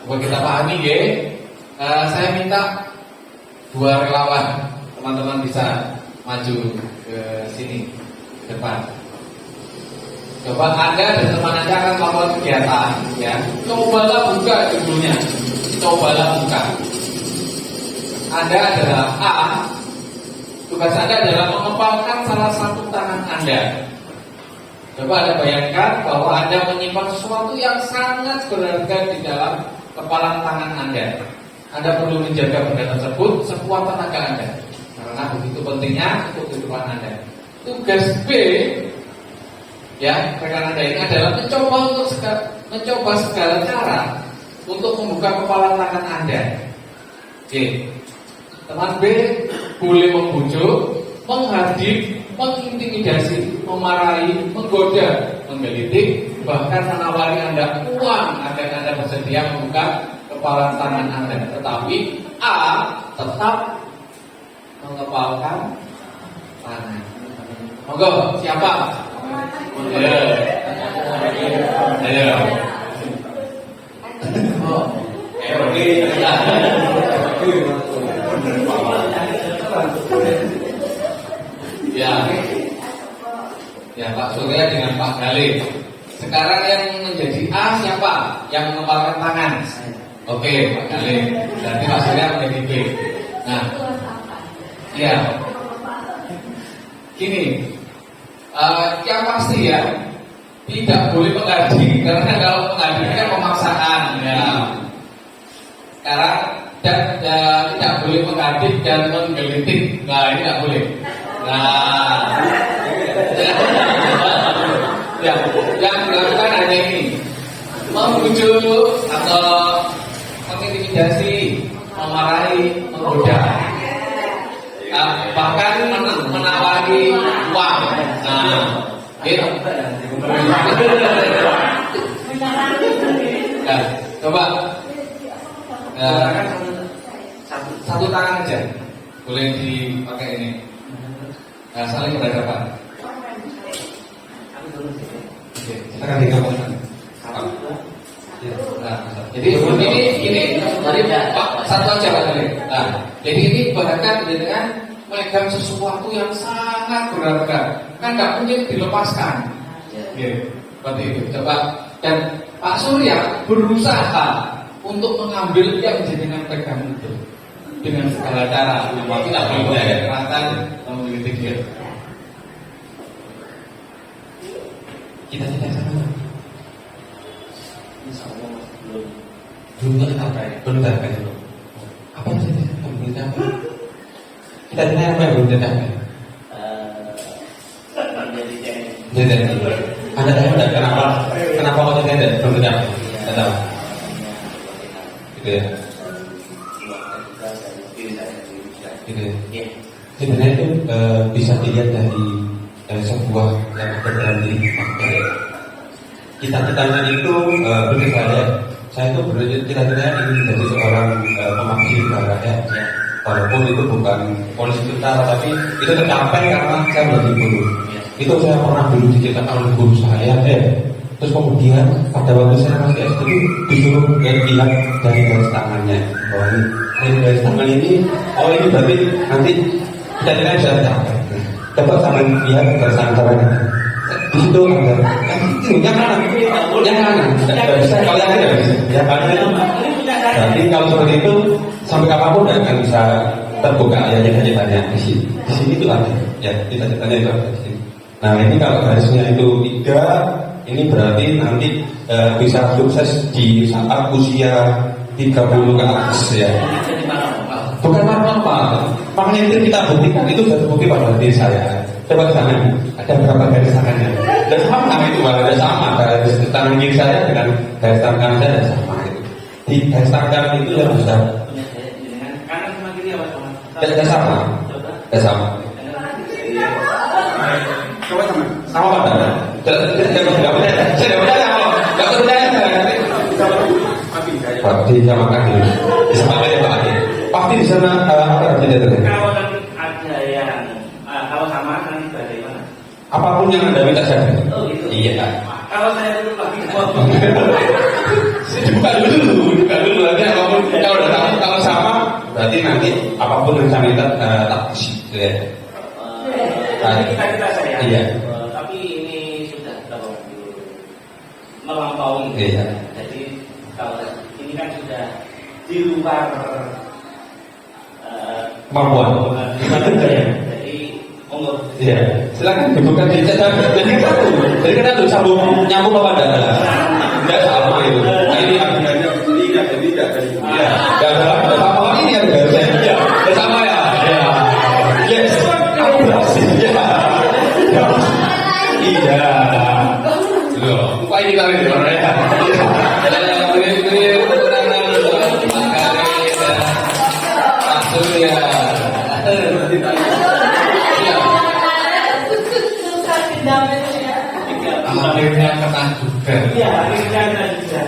buat kita pahami ya. Saya minta 2 relawan, teman-teman bisa maju ke sini ke depan. Coba Anda dan teman Anda akan melakukan kegiatan, ya. Cobalah buka judulnya. Cobalah buka. Anda adalah A. Tugas Anda adalah mengepalkan salah satu tangan Anda. Coba Anda bayangkan bahwa Anda menyimpan sesuatu yang sangat berharga di dalam kepalan tangan Anda. Anda perlu menjaga benda tersebut sekuat tenaga Anda, karena begitu pentingnya untuk kehidupan Anda. Tugas B, ya, rekan Anda ini adalah mencoba segala cara untuk membuka kepala tangan Anda. Oke. Teman B boleh membujuk, menghadik, mengintimidasi, memarahi, menggoda, menggelitik, bahkan menawari Anda uang agar Anda bersedia membuka kepala tangan Anda. Tetapi A tetap mengepalkan tangan. Monggo, siapa? Ayo. Oh, ya Pak Surya dengan Pak Galih. Sekarang yang menjadi A siapa? Yang mengepalkan tangan. Oke, Pak Galih. Berarti Pak Surya menjadi B. Nah, ya. Gini, yang pasti ya, tidak boleh menghadik, karena kalau menghadik kan pemaksaan, ya. Sekarang tidak boleh menghadik dan menggelitik. Nah, ini tidak boleh. Nah, ya, yang dilakukan hanya ini: membujuk atau mengintimidasi, memarahi, menggoda, bahkan menawari uang. Nah, gitu. Ya, coba satu tangan aja, boleh dipakai ini. Nah, saling berhadapan. Oke, silakan digabungkan. Nah, jadi ini Pak, satu aja Pak Galih. Nah, jadi ini ibaratkan dengan memegang sesuatu yang sangat berharga, kan nggak mungkin dilepaskan. Seperti itu. Coba, dan Pak Surya berusaha untuk mengambil yang jenengan pegang itu dengan segala cara. Tapi tidak boleh kekerasan atau mengkritik dia. Kita tidak sama. Belum tercapai. Belum tercapai. Apa yang belum tercapai? Kita tidak apa yang belum tercapai. Jadi, Anda tahu tidak kenapa kok tidak belum tercapai? Tidak tahu. Gitu ya. Gitu ya. Sebenarnya itu bisa dilihat dari sebuah yang ada dalam diri kita. Cita-citanya itu berbeda. Saya itu cita-citanya ingin menjadi seorang pemangku negara ya. Walaupun itu bukan polisi tentara, tapi itu tercapai karena saya menjadi guru. Itu saya pernah dulu diceritakan oleh guru saya. Terus kemudian pada waktu saya masih SD disuruh lihat dari garis tangannya bahwa ini garis tangan ini, oh ini berarti nanti kita bisa capai. Coba sampai lihat garis tangan di situ ada yang kanan, tidak bisa, kalau yang tidak bisa. Ya karena berarti kalau seperti itu sampai kapanpun tidak akan bisa terbuka ya cita-citanya di sini itu ada ya cita-citanya itu ada di sini. Nah ini kalau garisnya itu 3, ini berarti nanti bisa sukses di saat usia 30 ke atas ya. Bukan apa-apa, makanya itu kita buktikan, itu sudah terbukti pada diri saya. Coba ke sana, ada berapa garis tangannya? Dan sama itu, ada sama garis tangan kiri saya dengan garis tangan saya ada sama itu. Di garis tangan itu yang bisa. Kanan sama kiri apa sama? Tidak sama, tidak sama. Coba sama pada. Tidak percaya, nggak percaya. Pasti sama kaki, sama kayak Pak Adi. Pasti di sana apa tidak terjadi? Kalau ada yang kalau sama nanti bagaimana? Apapun yang Anda minta saya. Oh gitu. Iya. Kalau saya dulu lagi Buka dulu nanti apapun kalau udah tahu kalau sama berarti nanti apapun yang saya minta tak isi. Ya. Kita saya. Iya. Tapi ini sudah terlalu melampaui. Iya. Jadi kalau ini kan sudah di luar Kemampuan. Jadi monggo. Iya. Silakan dibuka di chat. Jadi kita tuh sambung nyambung kepada tidak sama itu. Nah, ini artinya tidak. Iya. Tidak sama ini ada garisnya. Iya. Tidak sama ya. Iya. Yes. Kamu berhasil. Iya. Iya. Loh, apa ini kali ini orang ya? Akhirnya kena juga. Iya, akhirnya ada juga.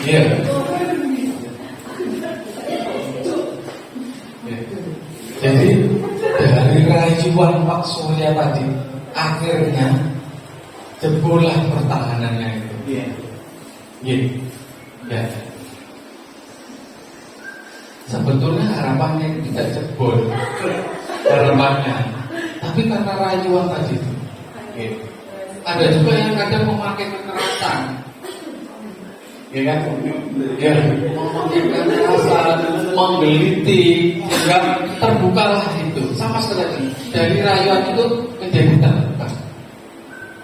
Iya. Jadi dari rayuan Pak Surya tadi akhirnya jebollah pertahanannya itu. Iya. Iya. Ya. Sebetulnya harapannya tidak jebol harapannya, tapi karena rayuan tadi itu. Iya. Ada juga yang kadang memakai kekerasan, ya kan? Ya, memakai kekerasan, menggelitik, sehingga terbukalah itu. Sama sekali dari rayuan itu menjadi terbuka.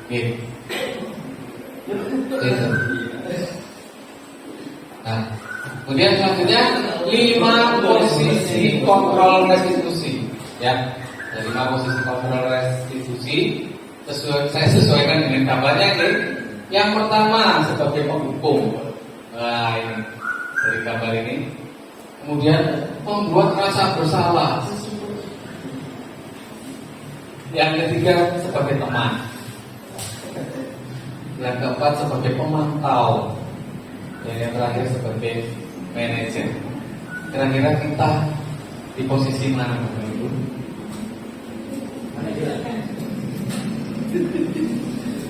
Gitu. Gitu. Nah, kemudian selanjutnya 5 posisi kontrol restitusi, ya. Dari 5 posisi kontrol restitusi. Saya sesuaikan dengan gambarnya ini. Yang pertama sebagai penghukum. Nah ini dari gambar ini. Kemudian membuat rasa bersalah. Yang ketiga sebagai teman. Yang keempat sebagai pemantau. Dan yang terakhir sebagai manajer. Kira-kira kita di posisi mana Bapak Ibu?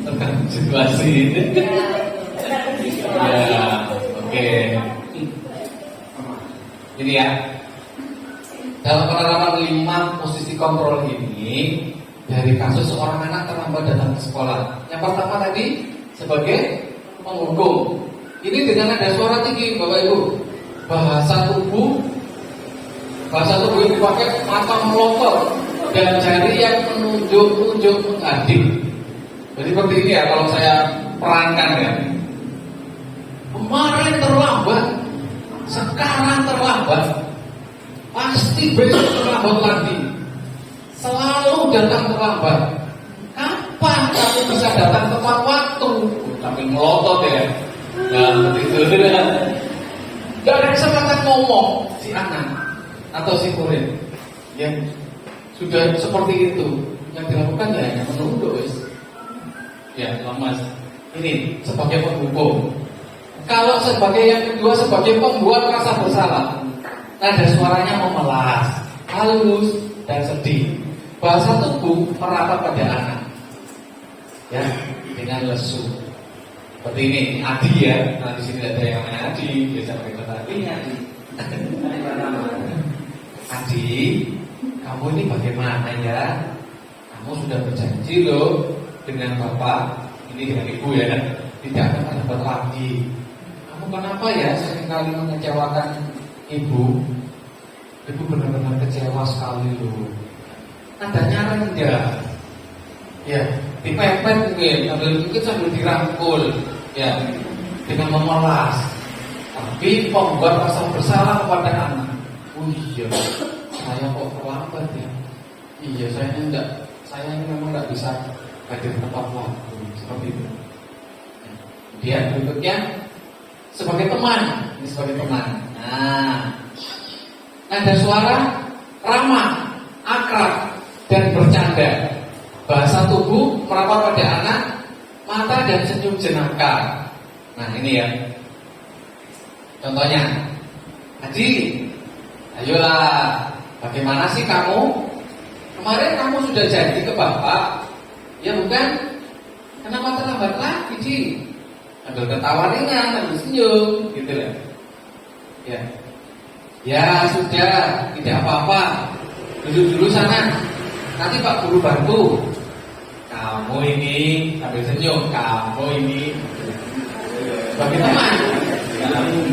Tentang situasi ini. Ya, oke. Jadi ya, dalam penerapan 5 posisi kontrol ini dari kasus seorang anak terlambat datang ke sekolah. Yang pertama tadi sebagai penghukum. Ini dengan ada suara tinggi, Bapak Ibu. Bahasa tubuh yang dipakai mata melotot dan jari yang menunjuk mengadik. Jadi seperti ini ya kalau saya perankan ya. Kemarin terlambat, sekarang terlambat, pasti besok terlambat lagi. Selalu datang terlambat. Kapan kamu bisa datang tepat waktu? Tapi melotot ya. Nah, seperti itu. Gak ada kesempatan ngomong si anak atau si murid yang sudah seperti itu. Yang dilakukan ya hanya menunduk. Ya, lemas. Ini sebagai penghukum. Kalau sebagai yang kedua sebagai pembuat rasa bersalah, nada suaranya memelas, halus dan sedih. Bahasa tubuh merapat pada anak. Ya, dengan lesu. Seperti ini, Adi ya. Nah di sini ada yang namanya Adi, biasa pakai kata Adi. Adi, kamu ini bagaimana ya? Kamu sudah berjanji loh dengan bapak, ini dengan ibu ya, tidak akan dapat lagi. Kamu kenapa ya seringkali mengecewakan ibu? Ibu benar-benar kecewa sekali loh. Nadanya rendah, ya, dipepet mungkin sambil dirangkul, ya, dengan memelas. Tapi membuat rasa bersalah kepada anak. Oh iya, saya kok terlambat ya. Iya, saya ini memang tidak bisa hadir tepat waktu seperti itu. Kemudian berikutnya sebagai teman, ini sebagai teman. Nah, ada suara ramah, akrab, dan bercanda. Bahasa tubuh merapat pada anak, mata dan senyum jenaka. Nah ini ya. Contohnya, Haji, ayolah, bagaimana sih kamu? Kemarin kamu sudah janji ke bapak, ya bukan? Kenapa terlambat lagi, Ji? Ambil ketawa ringan, ambil senyum, gitu lah. Ya, ya sudah, tidak apa-apa. Duduk dulu sana. Nanti Pak Guru bantu. Kamu ini sambil senyum, kamu ini sebagai teman.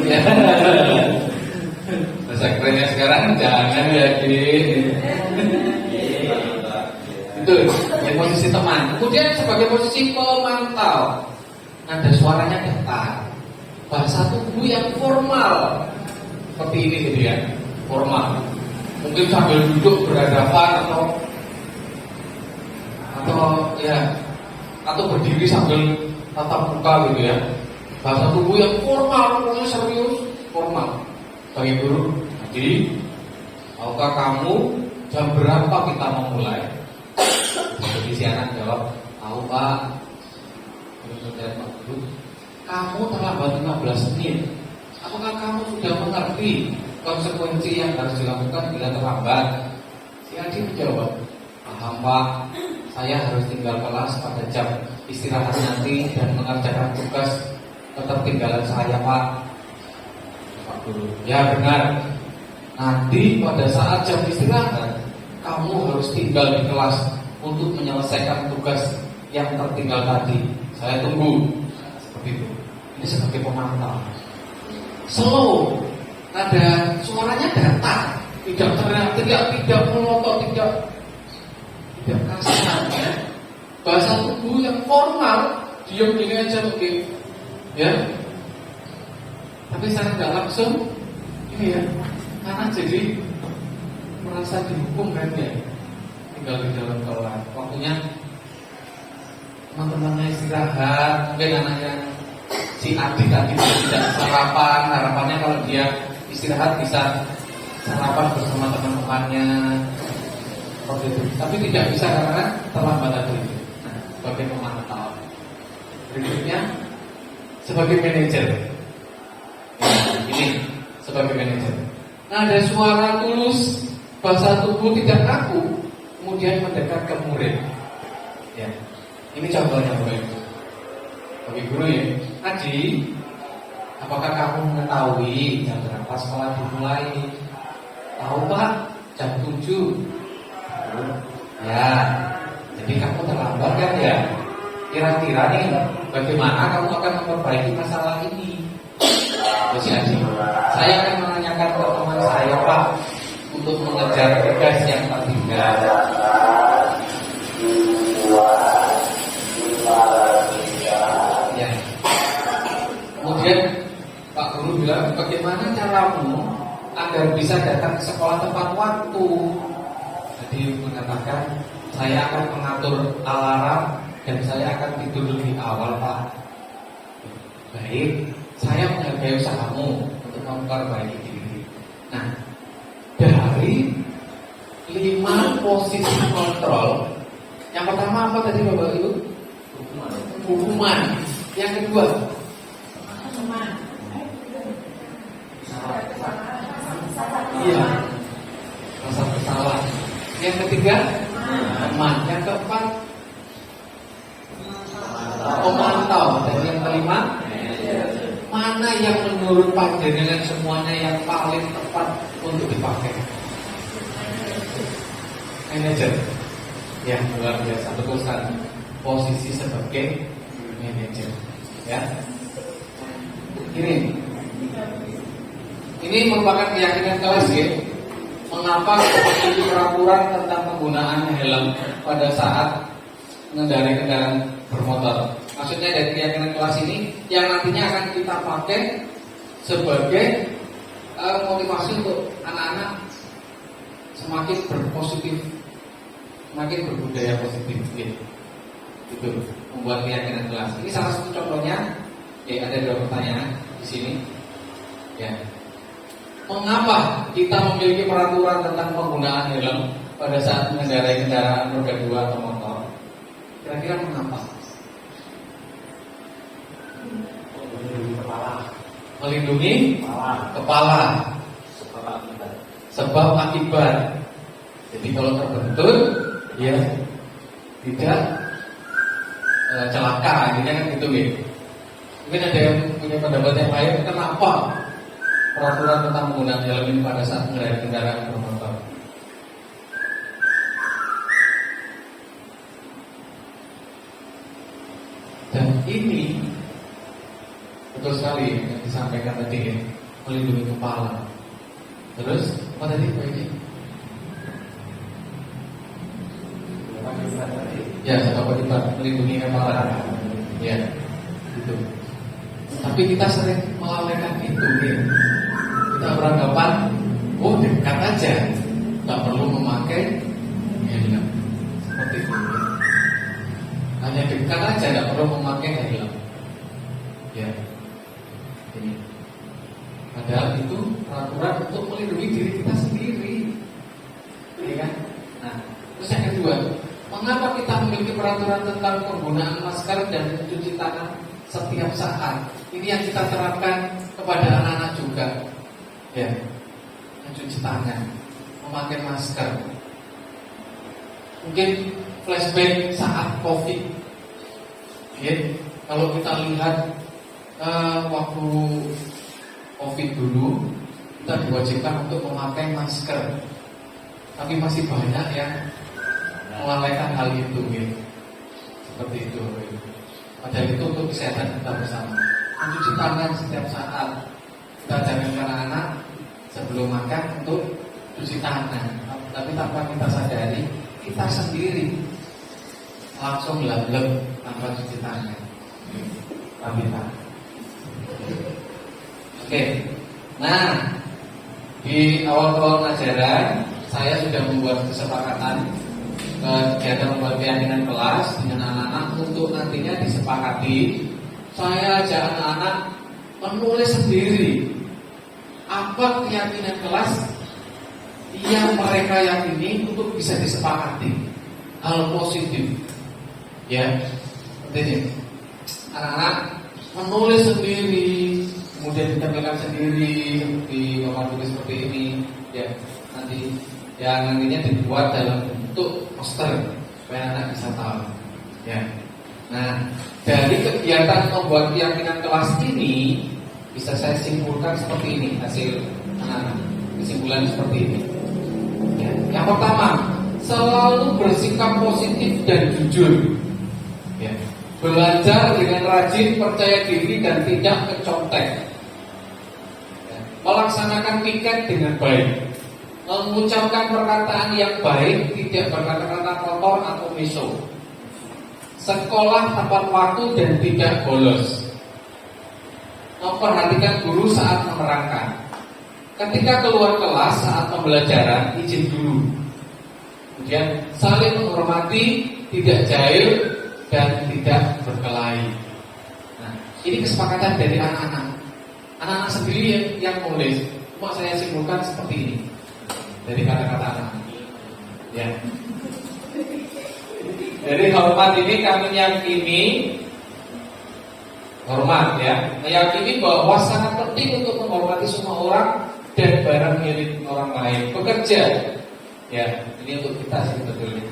Ya. Bahasa kerennya sekarang jangan ya itu yang posisi teman. Kemudian sebagai posisi pemantau, ada suaranya datar, bahasa tubuh yang formal seperti ini gitu ya, formal. Mungkin sambil duduk berhadapan atau berdiri sambil tatap muka gitu ya. Bahasa tubuh yang formal, pokoknya serius, formal. Bagi guru, jadi tahukah kamu jam berapa kita memulai? Jadi si anak jawab, tahu Pak. Kemudian Pak Guru, kamu terlambat 15 menit. Apakah kamu sudah mengerti konsekuensi yang harus dilakukan bila terlambat? Si Adi menjawab, paham Pak. Saya harus tinggal kelas pada jam istirahat nanti dan mengerjakan tugas ketertinggalan saya Pak. Pak Guru, ya benar. Nanti pada saat jam istirahat kamu harus tinggal di kelas untuk menyelesaikan tugas yang tertinggal tadi. Saya tunggu. Seperti itu. Ini sebagai pemantau. Slow, ada suaranya datar, tidak teriak-teriak, tidak melotot, tidak kasar. Bahasa tubuh yang formal, diam gini aja oke, ya. Tapi saya tidak langsung, ini ya, karena jadi merasa dihukum kan ya, tinggal di dalam kelas. Waktunya teman-temannya istirahat, mungkin anaknya si adik tadi tidak sarapan, harapannya kalau dia istirahat bisa sarapan bersama teman-temannya, tapi tidak bisa karena terlambat tadi. Nah, sebagai pemantau. Berikutnya sebagai manajer. Ini sebagai manajer. Nah, ada suara tulus, bahasa tubuh tidak kaku, kemudian mendekat ke murid. Ya, ini contohnya bagi guru ya. Adi, apakah kamu mengetahui jam berapa sekolah dimulai? Tahu Pak, jam 7. Ya, jadi kamu terlambat kan ya? Kira-kira nih, bagaimana kamu akan memperbaiki masalah ini? Terus Adi, saya akan menanyakan ke teman saya Pak untuk mengejar tugas yang tertinggal. Ya. Kemudian Pak Guru bilang, bagaimana caramu agar bisa datang ke sekolah tepat waktu? Jadi mengatakan, saya akan mengatur alarm dan saya akan tidur lebih awal Pak. Baik, saya menghargai usahamu untuk memperbaiki diri. Nah, dari 5 posisi kontrol, yang pertama apa tadi Bapak Ibu? Hukuman. Yang kedua, iya, rasa bersalah. Yang ketiga, teman. Yang keempat, mana yang menurut panjenengan semuanya yang paling tepat untuk dipakai? Manajer. Ya, luar biasa, betul sekali. Posisi sebagai manajer. Ya. Ini merupakan keyakinan kelas ya. Mengapa memiliki peraturan tentang penggunaan helm pada saat mengendarai kendaraan bermotor? Maksudnya dari keyakinan kelas ini yang nantinya akan kita pakai sebagai motivasi untuk anak-anak semakin berpositif, semakin berbudaya positif. Ya. Itu membuat keyakinan kelas. Ini salah satu contohnya. Ya, ada 2 pertanyaan di sini. Ya. Mengapa kita memiliki peraturan tentang penggunaan helm pada saat mengendarai kendaraan roda 2 atau motor? Kira-kira mengapa? Melindungi kepala. Sebab akibat. Jadi kalau terbentur, ya tidak celaka. Ini kan gitu ya. Mungkin ada yang punya pendapat yang lain. Kenapa peraturan tentang penggunaan helm ini pada saat mengendarai kendaraan bermotor? Dan ini betul sekali yang disampaikan tadi ya, melindungi kepala. Terus apa tadi Pak Edi? Ya, Bapak Ibu, melindungi kepala. Ya, gitu. Tapi kita sering melalaikan itu ya. Kita beranggapan, oh dekat aja, nggak perlu memakai helm. Seperti itu. Hanya dekat aja, nggak perlu memakai helm. Ya, ini. Padahal itu peraturan untuk melindungi diri kita sendiri, ya kan? Nah, terus yang kedua, mengapa kita memiliki peraturan tentang penggunaan masker dan mencuci tangan setiap saat? Ini yang kita terapkan kepada anak-anak juga, ya, mencuci tangan, memakai masker. Mungkin flashback saat COVID, ya, kalau kita lihat waktu COVID dulu, kita diwajibkan untuk memakai masker, tapi masih banyak yang melalaikan hal itu, ya. Seperti itu. Padahal itu untuk kesehatan kita bersama. Mencuci tangan setiap saat. Kita ajarkan anak-anak sebelum makan untuk cuci tangan. Tapi tanpa kita sadari, kita sendiri langsung lap-lap tanpa cuci tangan. Oke. Nah, di awal-awal ajaran saya sudah membuat kesepakatan kegiatan membuat keyakinan kelas dengan anak-anak untuk nantinya disepakati. Saya ajak anak-anak menulis sendiri apa keyakinan kelas yang mereka yakini untuk bisa disepakati, hal positif. Ya, seperti ini. Anak-anak menulis sendiri, kemudian ditampilkan sendiri di papan tulis seperti ini. Ya, nanti yang nantinya dibuat dalam bentuk poster supaya anak bisa tahu. Ya. Nah, dari kegiatan membuat keyakinan kelas ini bisa saya simpulkan seperti ini hasil anak-anak. Kesimpulan seperti ini. Ya. Yang pertama, selalu bersikap positif dan jujur. Ya. Belajar dengan rajin, percaya diri dan tidak kecontek. Ya. Melaksanakan piket dengan baik. Mengucapkan perkataan yang baik, tidak berkata-kata kotor atau miso. Sekolah tepat waktu dan tidak bolos. Memperhatikan guru saat menerangkan. Ketika keluar kelas saat pembelajaran, izin dulu. Kemudian saling menghormati, tidak jahil dan tidak berkelahi. Nah, ini kesepakatan dari anak-anak. Anak-anak sendiri yang nulis. Cuma saya simpulkan seperti ini dari kata-kata anak. Ya. Dari hormat ini kami yakini hormat, ya, meyakini bahwa sangat penting untuk menghormati semua orang dan barang milik orang lain. Bekerja, ya, ini untuk kita sih sebetulnya.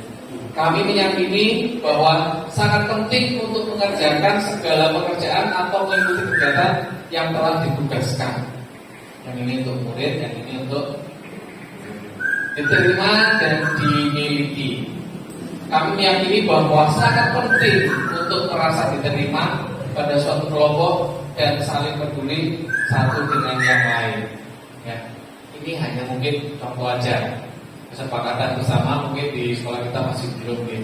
Kami meyakini bahwa sangat penting untuk mengerjakan segala pekerjaan atau mengikuti kegiatan yang telah ditugaskan. Yang ini untuk murid, yang ini untuk diterima dan dimiliki. Kami meyakini bahwa sangat penting untuk merasa diterima pada suatu kelompok dan saling peduli satu dengan yang lain. Ya, ini hanya mungkin contoh aja. Kesepakatan bersama mungkin di sekolah kita masih belum ya.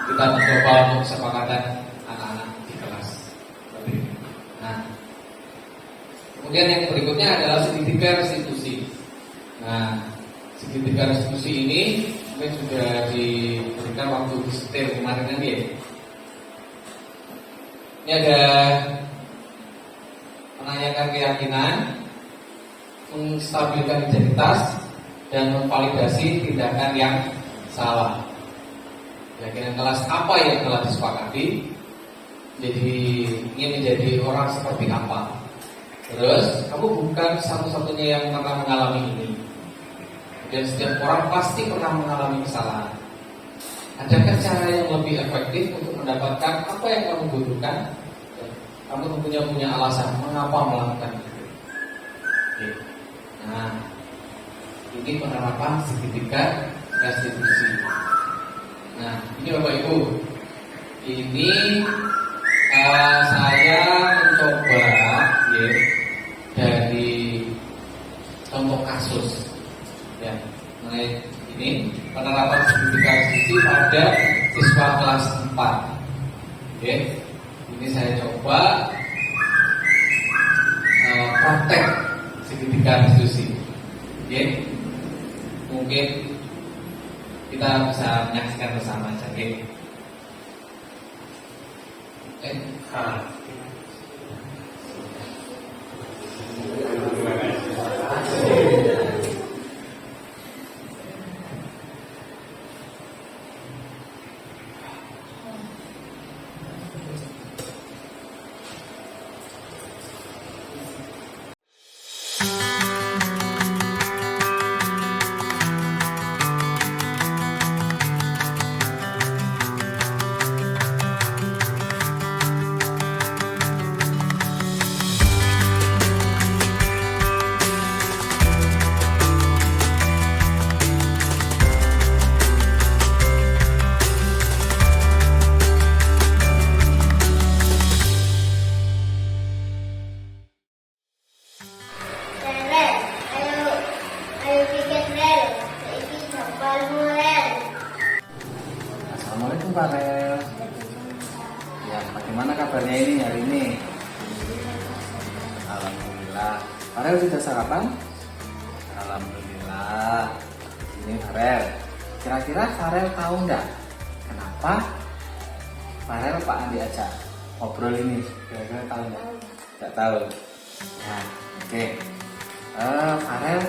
Kita mencoba untuk kesepakatan anak-anak di kelas. Nah, kemudian yang berikutnya adalah segitiga restitusi. Nah, segitiga restitusi ini mungkin sudah diberikan waktu di setir kemarin nanti ya. Ini ada menanyakan keyakinan, menstabilkan identitas, dan memvalidasi tindakan yang salah. Keyakinan kelas apa yang telah disepakati, jadi ingin menjadi orang seperti apa. Terus kamu bukan satu-satunya yang pernah mengalami ini. Dan setiap orang pasti pernah mengalami kesalahan. Adakah cara yang lebih efektif untuk mendapatkan apa yang kamu butuhkan? Kamu tentunya punya alasan mengapa melakukan itu. Oke. Nah, ini penerapan segitiga restitusi. Nah, ini Bapak Ibu. Ini saya mencoba ya, dari contoh kasus ya, mengenai ini penerapan segitiga restitusi pada siswa kelas 4. Oke. Ini saya coba praktek segitiga restitusi. Oke. Mungkin kita bisa menyaksikan bersama aja. Oke. Assalamualaikum Pak Rel. Ya, bagaimana kabarnya ini hari ini? Alhamdulillah. Pak Rel sudah sarapan? Alhamdulillah. Ini Pak Rel. Kira-kira Pak Rel tahu nggak kenapa Pak Rel Pak Andi ajak ngobrol ini? Kira-kira tahu nggak? Nggak tahu. Nah, oke. Pak Rel,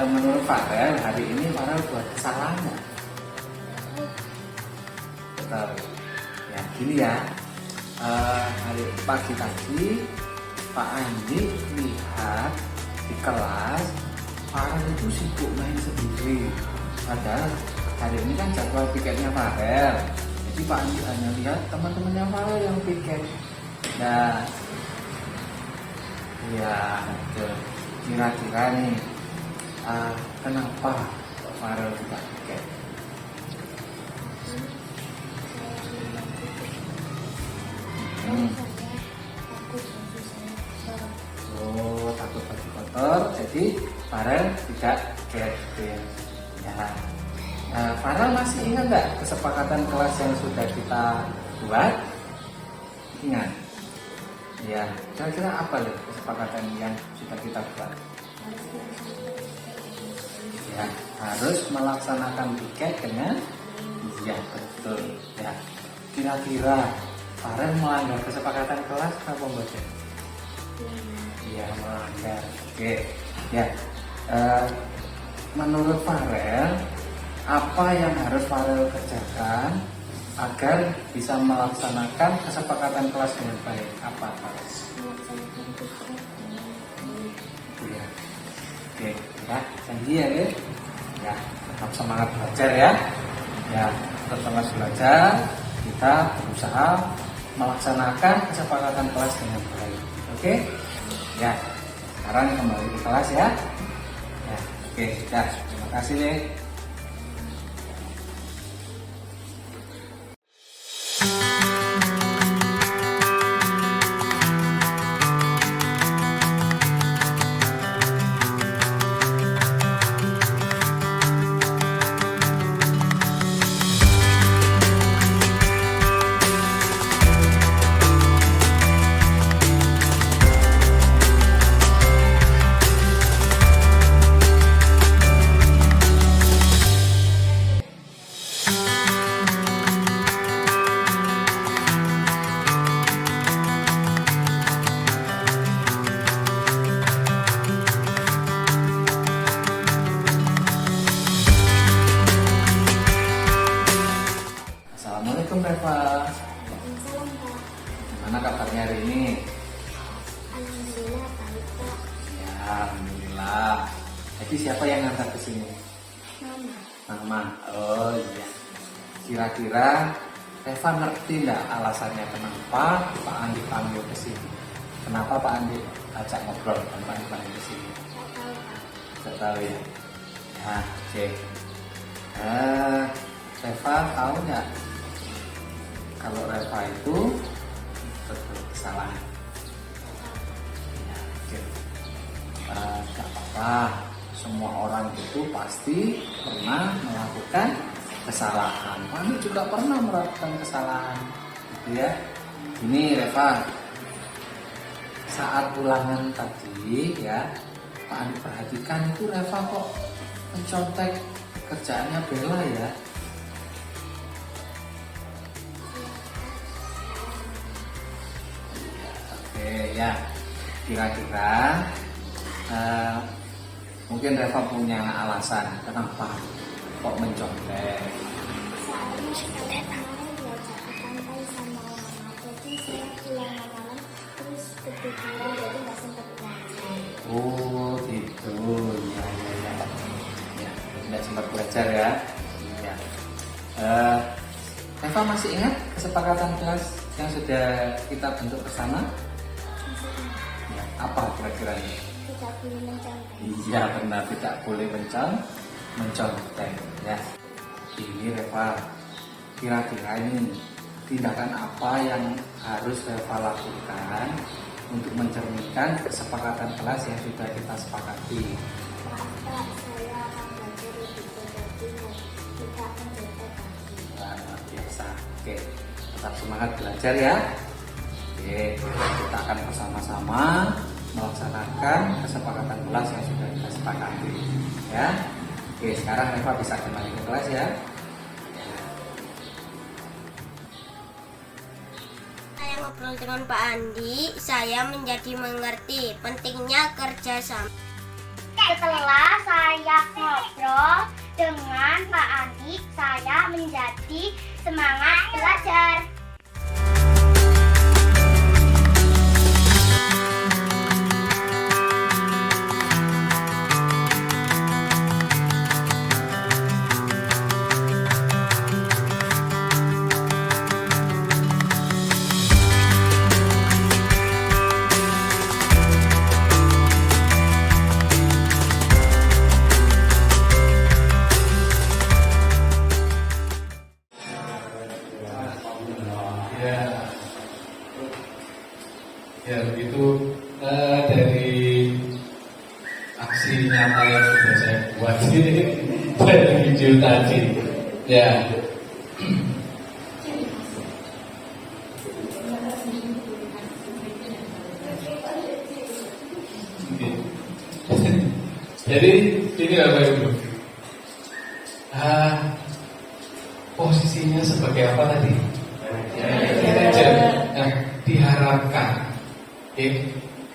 menurut Pak Rel hari ini Pak Rel buat kesalahan nggak? Betul. Ya gini ya, hari pagi tadi Pak Andi lihat di kelas Farel itu sibuk main sendiri. Padahal hari ini kan jadwal piketnya Farel. Jadi Pak Andi hanya lihat teman-temannya Farel yang piket. Nah, ya kira-kira nih kenapa Farel tidak piket? Oh, takut baju kotor, jadi Farel tidak get. Ya. Farel masih ingat nggak kesepakatan kelas yang sudah kita buat? Ingat? Ya, kira-kira apa loh kesepakatan yang sudah kita buat? Ya, harus melaksanakan piket dengan ya betul. Ya, kira-kira Farel melanggar kesepakatan kelas apa enggak? Iya melanggar. Oke. Ya. Menurut Farel, apa yang harus Farel kerjakan agar bisa melaksanakan kesepakatan kelas dengan baik? Apa Farel? Iya. Oke. Ya, janji ya, ya. Tetap semangat belajar ya. Ya, setelah belajar kita berusaha melaksanakan kesepakatan kelas dengan baik. Oke? Ya, sekarang kembali ke kelas ya. Ya, oke, ya, terima kasih nih. Assalamualaikum Reva. Gimana kabarnya hari ini? Alhamdulillah baik Pak. Ya, alhamdulillah. Jadi siapa yang ngantar ke sini? Mama. Mama. Oh iya. Kira-kira Reva ngerti nggak alasannya kenapa Pak Andi panggil ke sini? Kenapa Pak Andi ajak ngobrol dan Pak Andi panggil ke sini? Nggak tahu Pak. Nggak tahu ya. Nah, oke. Reva tahu nggak kalau Reva itu berbuat kesalahan? Ya, oke. Gak apa-apa. Semua orang itu pasti pernah melakukan kesalahan. Kami juga pernah melakukan kesalahan, gitu ya. Ini Reva, saat ulangan tadi ya, Pak Andi perhatikan itu Reva kok mencontek kerjaannya Bella ya. Oke ya, kira-kira mungkin Reva punya alasan kenapa kok mencontek. Soalnya kemarin belajar santai sama mama, jadi saya pulang malam terus ketiduran jadi nggak sempat belajar. Oh gitu, ya. Ya, tidak sempat belajar ya. Ya. Reva masih ingat kesepakatan kelas yang sudah kita bentuk bersama? Ya, apa kira-kira ini? Tidak boleh mencontek. Iya benar, tidak boleh mencontek ya. Ini Reva, kira-kira ini tindakan apa yang harus Reva lakukan untuk mencerminkan kesepakatan kelas yang sudah kita sepakati? Maaf Pak, saya akan belajar lebih baik lagi, tidak mencontek lagi. Wah, luar biasa. Oke, tetap semangat belajar ya. Oke, kita akan bersama-sama melaksanakan kesepakatan kelas yang sudah kita sepakati ya. Oke, sekarang Reva bisa kembali ke kelas ya. Saya ngobrol dengan Pak Andi, saya menjadi mengerti pentingnya kerjasama. Setelah saya ngobrol dengan Pak Andi, saya menjadi semangat belajar. Ya begitu dari aksi nyata yang sudah saya buat dari video tadi. Ya. Jadi ini Bapak Ibu, posisinya sebagai apa tadi? Manajer. Nah, diharapkan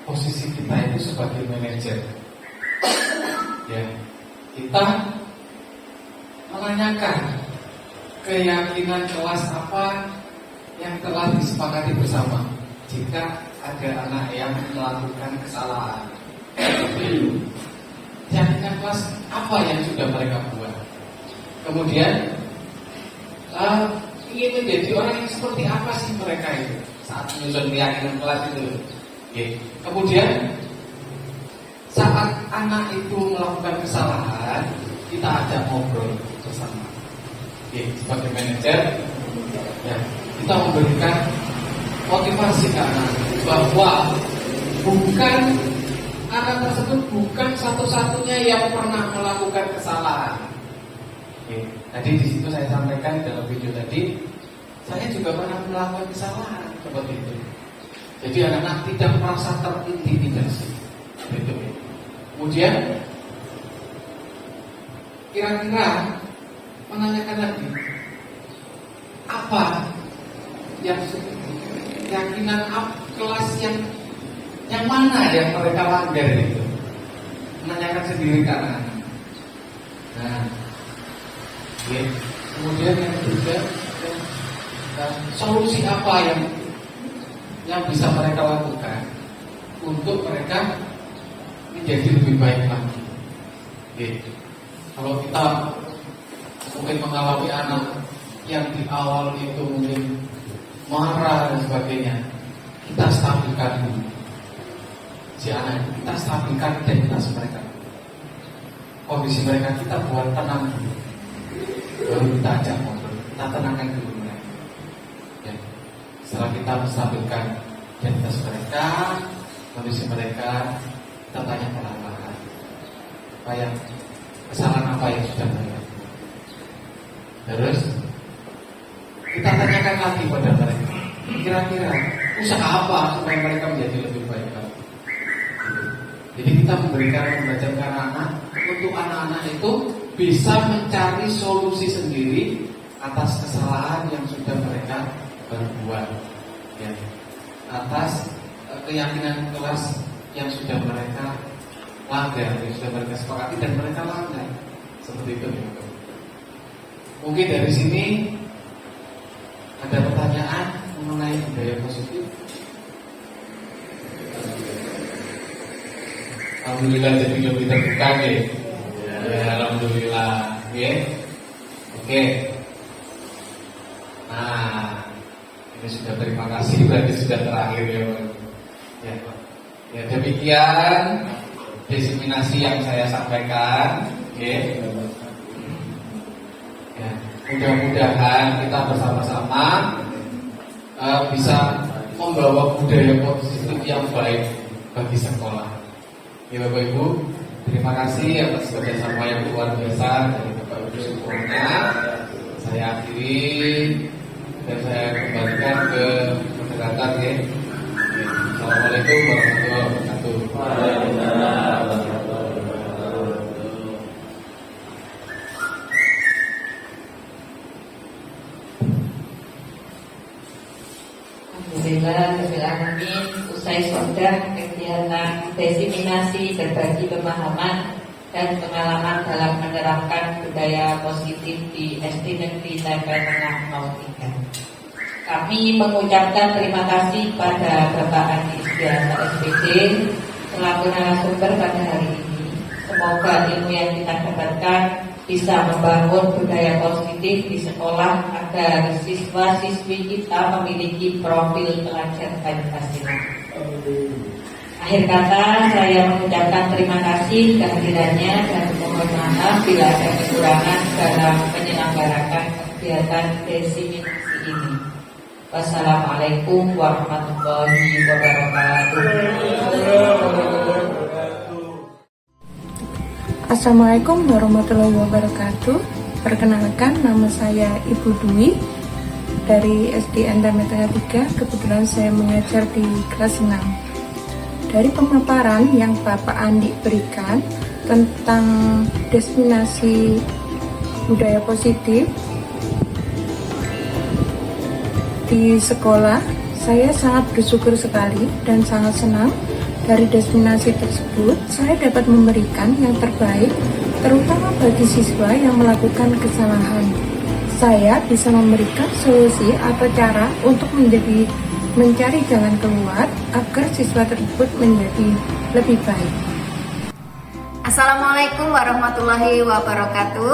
posisi kita itu sebagai manajer, ya kita menanyakan keyakinan kelas apa yang telah disepakati bersama. Jika ada anak yang melakukan kesalahan, keyakinan kelas apa yang sudah mereka buat. Kemudian ingin menjadi orang yang seperti apa sih mereka itu saat menyusun keyakinan kelas itu. Oke. Kemudian saat anak itu melakukan kesalahan, kita ajak ngobrol bersama. Oke, sebagai manajer, ya, kita memberikan motivasi ke anak bahwa anak tersebut bukan satu-satunya yang pernah melakukan kesalahan. Oke. Tadi di situ saya sampaikan dalam video tadi, saya juga pernah melakukan kesalahan seperti itu. Jadi anak-anak tidak merasa terintimidasi. Betul. Kemudian kira-kira menanyakan lagi, apa yang keyakinan kelas yang mana yang mereka langgar itu? Menanyakan sendiri ke anak-anak. Nah, ya. Kemudian yang ketiga, solusi apa yang bisa mereka lakukan untuk mereka menjadi lebih baik lagi. Oke. Kalau kita mungkin mengalami anak yang di awal itu mungkin marah dan sebagainya, kita stabilkan dulu si anak, kita stabilkan identitas mereka, kondisi mereka, kita buat tenang dulu, baru kita ajak ngobrol, kita tenangkan dulu mereka. Ya. Setelah kita menstabilkan identitas mereka, kondisi mereka, kita tanya pelan-pelan, kesalahan apa yang sudah mereka buat. Terus kita tanyakan lagi pada mereka, kira-kira usaha apa supaya mereka menjadi lebih baik lagi. Jadi kita memberikan pembelajaran ke anak-anak untuk anak-anak itu bisa mencari solusi sendiri atas kesalahan yang sudah mereka berbuat, ya. Atas keyakinan kelas yang sudah mereka langgar, yang sudah mereka sepakati dan mereka langgar. Seperti itu. Mungkin dari sini ada pertanyaan mengenai budaya positif. Alhamdulillah jadi lebih terbuka ya. Ya, alhamdulillah. Ya. Oke. Nah, ini sudah terima kasih, berarti sudah terakhir ya. Ya, demikian diseminasi yang saya sampaikan. Ya. Ya, mudah-mudahan kita bersama-sama bisa membawa budaya positif yang baik bagi sekolah. Ya Bapak Ibu, terima kasih atas kerjasama yang luar biasa dari Bapak Ibu semuanya. Saya akhiri dan saya kembalikan ke moderator ya. Assalamualaikum warahmatullahi wabarakatuh. Alhamdulillah, usai sudah kegiatan diseminasi berbagi pemahaman dan pengalaman dalam menerapkan budaya positif di SD Negeri Tempel Tengah 03. Kami mengucapkan terima kasih pada Bapak Andi Isdianto SPD selaku narasumber pada hari ini. Semoga ilmu yang kita dapatkan bisa membangun budaya positif di sekolah agar siswa-siswi kita memiliki profil pelajar Pancasila. Akhir kata, saya mengucapkan terima kasih kehadirannya dan mohon maaf bila ada kekurangan dalam menyelenggarakan kegiatan diseminasi ini. Wassalamualaikum warahmatullahi wabarakatuh. Assalamualaikum warahmatullahi wabarakatuh. Perkenalkan, nama saya Ibu Dwi dari SDN Tempel Tengah 3. Kebetulan saya mengajar di kelas 6. Dari pemaparan yang Bapak Andi berikan tentang diseminasi budaya positif di sekolah, saya sangat bersyukur sekali dan sangat senang. Dari diseminasi tersebut, saya dapat memberikan yang terbaik, terutama bagi siswa yang melakukan kesalahan. Saya bisa memberikan solusi atau cara untuk mencari jalan keluar agar siswa tersebut menjadi lebih baik. Assalamualaikum warahmatullahi wabarakatuh.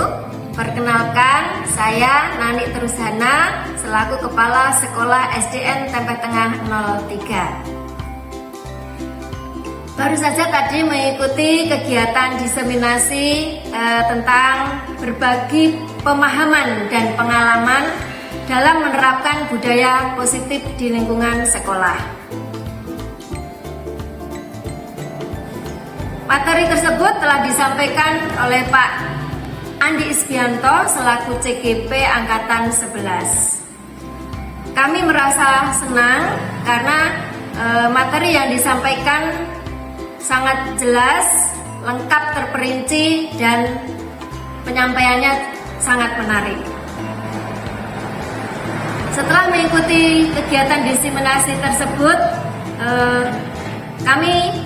Perkenalkan, saya Nani Terusana selaku Kepala Sekolah SDN Tempe Tengah 03. Baru saja tadi mengikuti kegiatan diseminasi tentang berbagi pemahaman dan pengalaman dalam menerapkan budaya positif di lingkungan sekolah. Materi tersebut telah disampaikan oleh Pak Andi Isbianto selaku CGP Angkatan 11. Kami merasa senang karena materi yang disampaikan sangat jelas, lengkap, terperinci, dan penyampaiannya sangat menarik. Setelah mengikuti kegiatan diseminasi tersebut, kami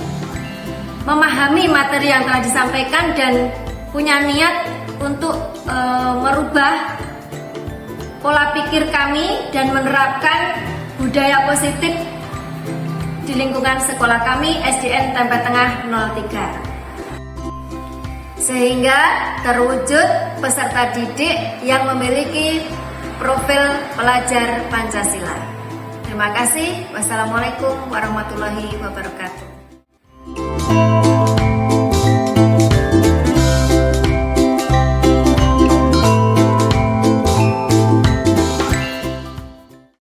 memahami materi yang telah disampaikan dan punya niat untuk merubah pola pikir kami dan menerapkan budaya positif di lingkungan sekolah kami SDN Tempe Tengah 03. Sehingga terwujud peserta didik yang memiliki profil pelajar Pancasila. Terima kasih. Wassalamualaikum warahmatullahi wabarakatuh.